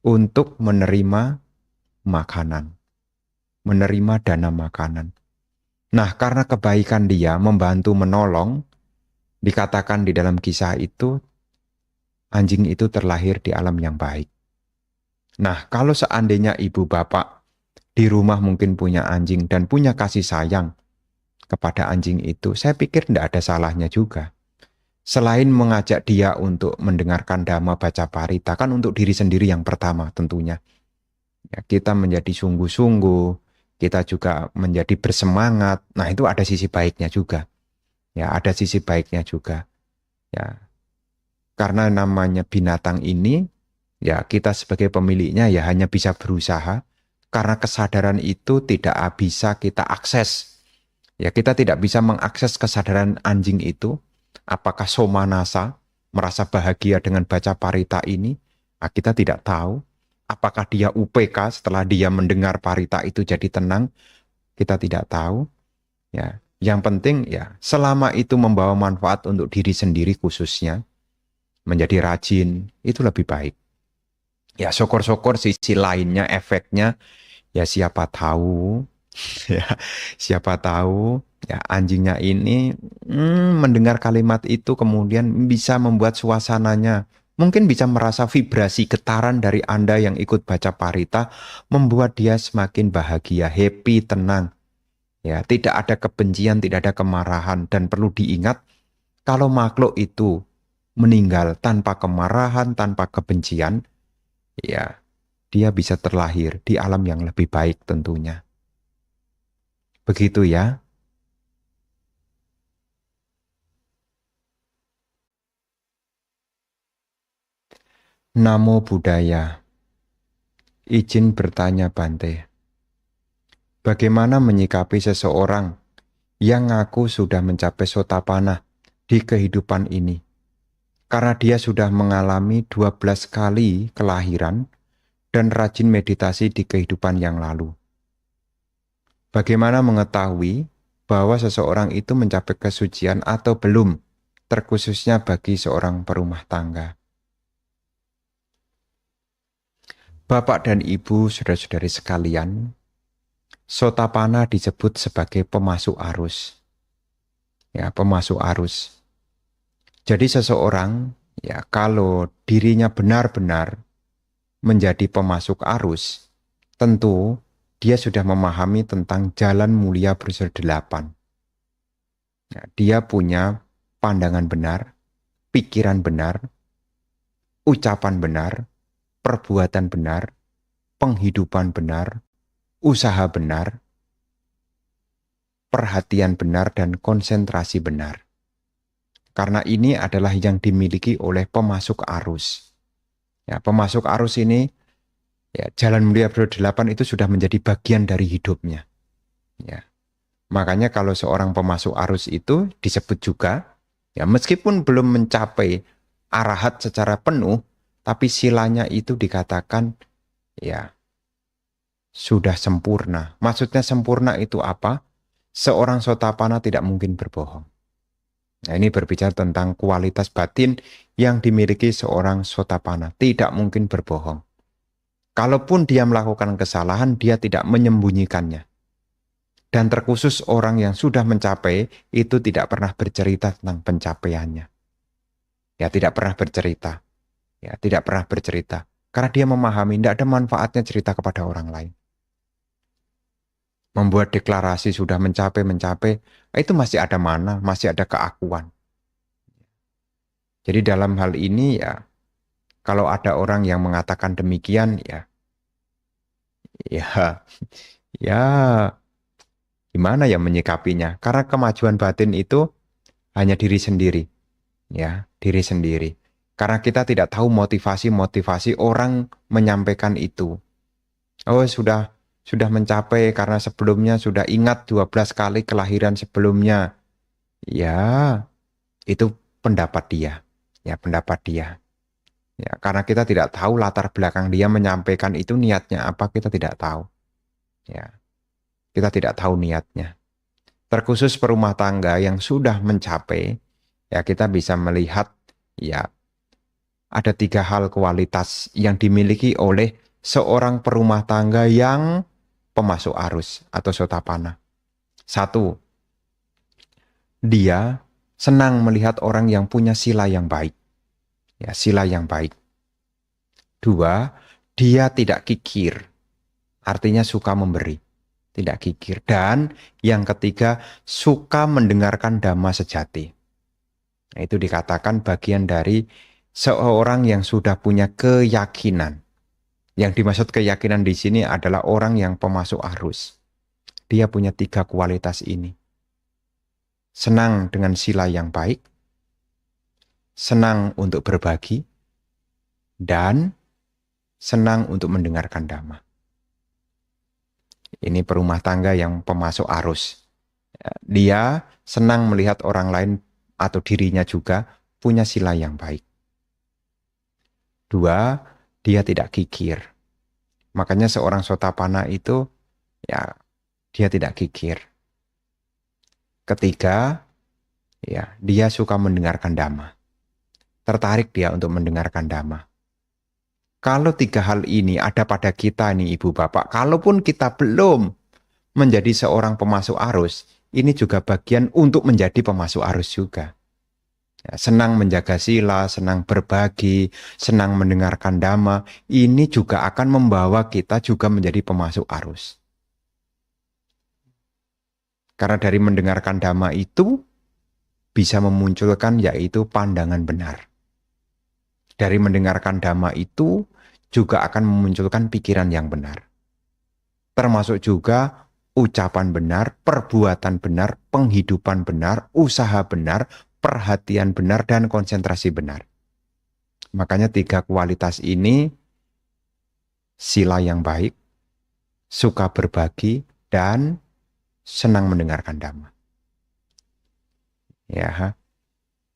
untuk menerima makanan, menerima dana makanan. Nah, karena kebaikan dia membantu menolong, dikatakan di dalam kisah itu, anjing itu terlahir di alam yang baik. Nah, kalau seandainya ibu bapak di rumah mungkin punya anjing dan punya kasih sayang kepada anjing itu, saya pikir tidak ada salahnya juga. Selain mengajak dia untuk mendengarkan Dhamma baca parita, kan untuk diri sendiri yang pertama tentunya. Ya, kita menjadi sungguh-sungguh, kita juga menjadi bersemangat. Nah, itu ada sisi baiknya juga. Ya, ada sisi baiknya juga. Ya, karena namanya binatang ini, ya kita sebagai pemiliknya ya hanya bisa berusaha. Karena kesadaran itu tidak bisa kita akses. Ya, kita tidak bisa mengakses kesadaran anjing itu. Apakah somanasa, merasa bahagia dengan baca parita ini? Nah, kita tidak tahu. Apakah dia UPK setelah dia mendengar parita itu jadi tenang? Kita tidak tahu. Ya, yang penting ya selama itu membawa manfaat untuk diri sendiri khususnya, menjadi rajin, itu lebih baik. Ya, syukur-syukur sisi lainnya, efeknya, ya siapa tahu, ya siapa tahu, ya anjingnya ini mendengar kalimat itu kemudian bisa membuat suasananya, mungkin bisa merasa vibrasi getaran dari Anda yang ikut baca parita, membuat dia semakin bahagia, happy, tenang. Ya, tidak ada kebencian, tidak ada kemarahan, dan perlu diingat kalau makhluk itu meninggal tanpa kemarahan, tanpa kebencian, ya dia bisa terlahir di alam yang lebih baik tentunya. Begitu ya. Namo Buddhaya. Izin bertanya Bante, bagaimana menyikapi seseorang yang ngaku sudah mencapai sotapanna di kehidupan ini? Karena dia sudah mengalami 12 kali kelahiran dan rajin meditasi di kehidupan yang lalu. Bagaimana mengetahui bahwa seseorang itu mencapai kesucian atau belum, terkhususnya bagi seorang perumah tangga? Bapak dan Ibu, saudara-saudari sekalian, sotapanna disebut sebagai pemasuk arus. Ya, pemasuk arus. Jadi seseorang, ya, kalau dirinya benar-benar menjadi pemasuk arus, tentu dia sudah memahami tentang jalan mulia berunsur 8. Ya, dia punya pandangan benar, pikiran benar, ucapan benar, perbuatan benar, penghidupan benar, usaha benar, perhatian benar, dan konsentrasi benar. Karena ini adalah yang dimiliki oleh pemasuk arus. Ya, pemasuk arus ini, ya, jalan mulia berunsur 8 itu sudah menjadi bagian dari hidupnya. Ya. Makanya kalau seorang pemasuk arus itu disebut juga, ya, meskipun belum mencapai arahat secara penuh, tapi silanya itu dikatakan, ya, sudah sempurna. Maksudnya sempurna itu apa? Seorang sotapanna tidak mungkin berbohong. Nah, ini berbicara tentang kualitas batin yang dimiliki seorang sotapanna. Tidak mungkin berbohong. Kalaupun dia melakukan kesalahan, dia tidak menyembunyikannya. Dan terkhusus orang yang sudah mencapai, itu tidak pernah bercerita tentang pencapaiannya. Ya, tidak pernah bercerita. Ya, tidak pernah bercerita. Karena dia memahami tidak ada manfaatnya cerita kepada orang lain. Membuat deklarasi sudah mencapai, itu masih ada mana, masih ada keakuan. Jadi dalam hal ini, ya, kalau ada orang yang mengatakan demikian, ya, ya, ya, gimana ya menyikapinya? Karena kemajuan batin itu hanya diri sendiri, ya, diri sendiri. Karena kita tidak tahu motivasi-motivasi orang menyampaikan itu. Oh, sudah mencapai karena sebelumnya sudah ingat 12 kali kelahiran sebelumnya. Ya, itu pendapat dia. Ya, pendapat dia. Ya, karena kita tidak tahu latar belakang dia menyampaikan itu niatnya apa, kita tidak tahu. Ya, kita tidak tahu niatnya. Terkhusus perumah tangga yang sudah mencapai, ya, kita bisa melihat, ya, ada 3 hal kualitas yang dimiliki oleh seorang perumah tangga yang pemasuk arus atau sotapanna. 1, dia senang melihat orang yang punya sila yang baik. Ya, sila yang baik. 2, dia tidak kikir. Artinya suka memberi. Tidak kikir. Dan yang ketiga, suka mendengarkan dhamma sejati. Nah, itu dikatakan bagian dari seorang yang sudah punya keyakinan. Yang dimaksud keyakinan di sini adalah orang yang pemasuk arus. Dia punya 3 kualitas ini. Senang dengan sila yang baik, senang untuk berbagi, dan senang untuk mendengarkan dhamma. Ini perumah tangga yang pemasuk arus. Dia senang melihat orang lain atau dirinya juga punya sila yang baik. 2, dia tidak kikir. Makanya seorang sotapanna itu, ya, dia tidak kikir. 3, ya, dia suka mendengarkan dhamma. Tertarik dia untuk mendengarkan dhamma. Kalau 3 hal ini ada pada kita nih Ibu Bapak, kalaupun kita belum menjadi seorang pemasuk arus, ini juga bagian untuk menjadi pemasuk arus juga. Ya, senang menjaga sila, senang berbagi, senang mendengarkan dhamma, ini juga akan membawa kita juga menjadi pemasuk arus. Karena dari mendengarkan dhamma itu bisa memunculkan yaitu pandangan benar. Dari mendengarkan dhamma itu juga akan memunculkan pikiran yang benar. Termasuk juga ucapan benar, perbuatan benar, penghidupan benar, usaha benar, perhatian benar, dan konsentrasi benar. Makanya 3 kualitas ini, sila yang baik, suka berbagi, dan senang mendengarkan dhamma. Ya,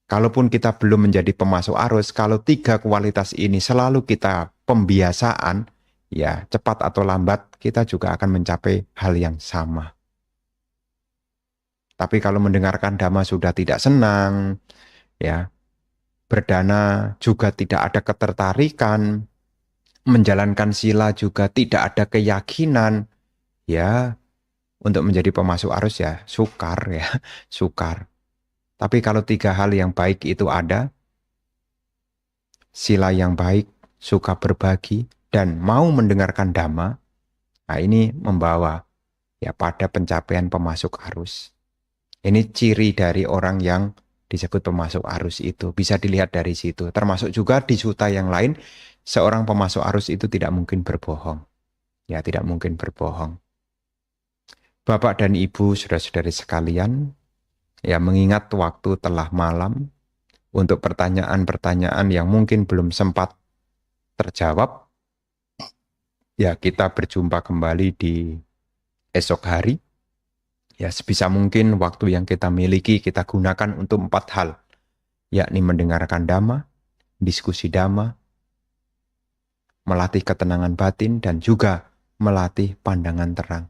kalaupun kita belum menjadi pemasuk arus, kalau 3 kualitas ini selalu kita pembiasaan, ya cepat atau lambat kita juga akan mencapai hal yang sama. Tapi kalau mendengarkan dhamma sudah tidak senang, ya berdana juga tidak ada ketertarikan, menjalankan sila juga tidak ada keyakinan, ya untuk menjadi pemasuk arus ya sukar ya, sukar. Tapi kalau 3 hal yang baik itu ada, sila yang baik, suka berbagi, dan mau mendengarkan dhamma, nah ini membawa ya pada pencapaian pemasuk arus. Ini ciri dari orang yang disebut pemasuk arus itu. Bisa dilihat dari situ. Termasuk juga di sutta yang lain, seorang pemasuk arus itu tidak mungkin berbohong. Ya, tidak mungkin berbohong. Bapak dan Ibu, saudara-saudari sekalian, ya mengingat waktu telah malam, untuk pertanyaan-pertanyaan yang mungkin belum sempat terjawab, ya kita berjumpa kembali di esok hari. Ya sebisa mungkin waktu yang kita miliki kita gunakan untuk 4 hal, yakni mendengarkan dhamma, diskusi dhamma, melatih ketenangan batin, dan juga melatih pandangan terang.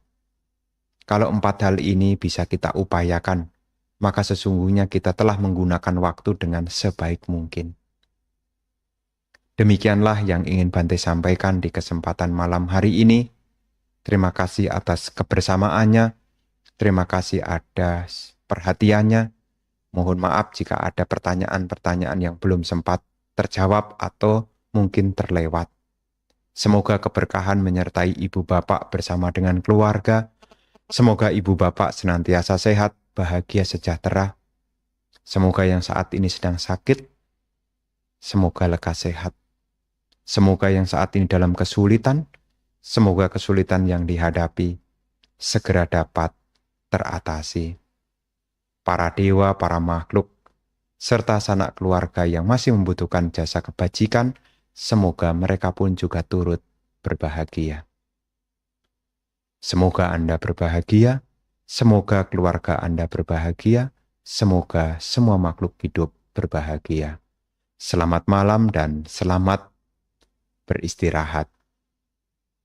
Kalau 4 hal ini bisa kita upayakan, maka sesungguhnya kita telah menggunakan waktu dengan sebaik mungkin. Demikianlah yang ingin Bante sampaikan di kesempatan malam hari ini. Terima kasih atas kebersamaannya. Terima kasih atas perhatiannya. Mohon maaf jika ada pertanyaan-pertanyaan yang belum sempat terjawab atau mungkin terlewat. Semoga keberkahan menyertai ibu bapak bersama dengan keluarga. Semoga ibu bapak senantiasa sehat, bahagia, sejahtera. Semoga yang saat ini sedang sakit, semoga lekas sehat. Semoga yang saat ini dalam kesulitan, semoga kesulitan yang dihadapi segera dapat teratasi. Para dewa, para makhluk, serta sanak keluarga yang masih membutuhkan jasa kebajikan, semoga mereka pun juga turut berbahagia. Semoga Anda berbahagia, semoga keluarga Anda berbahagia, semoga semua makhluk hidup berbahagia. Selamat malam dan selamat beristirahat.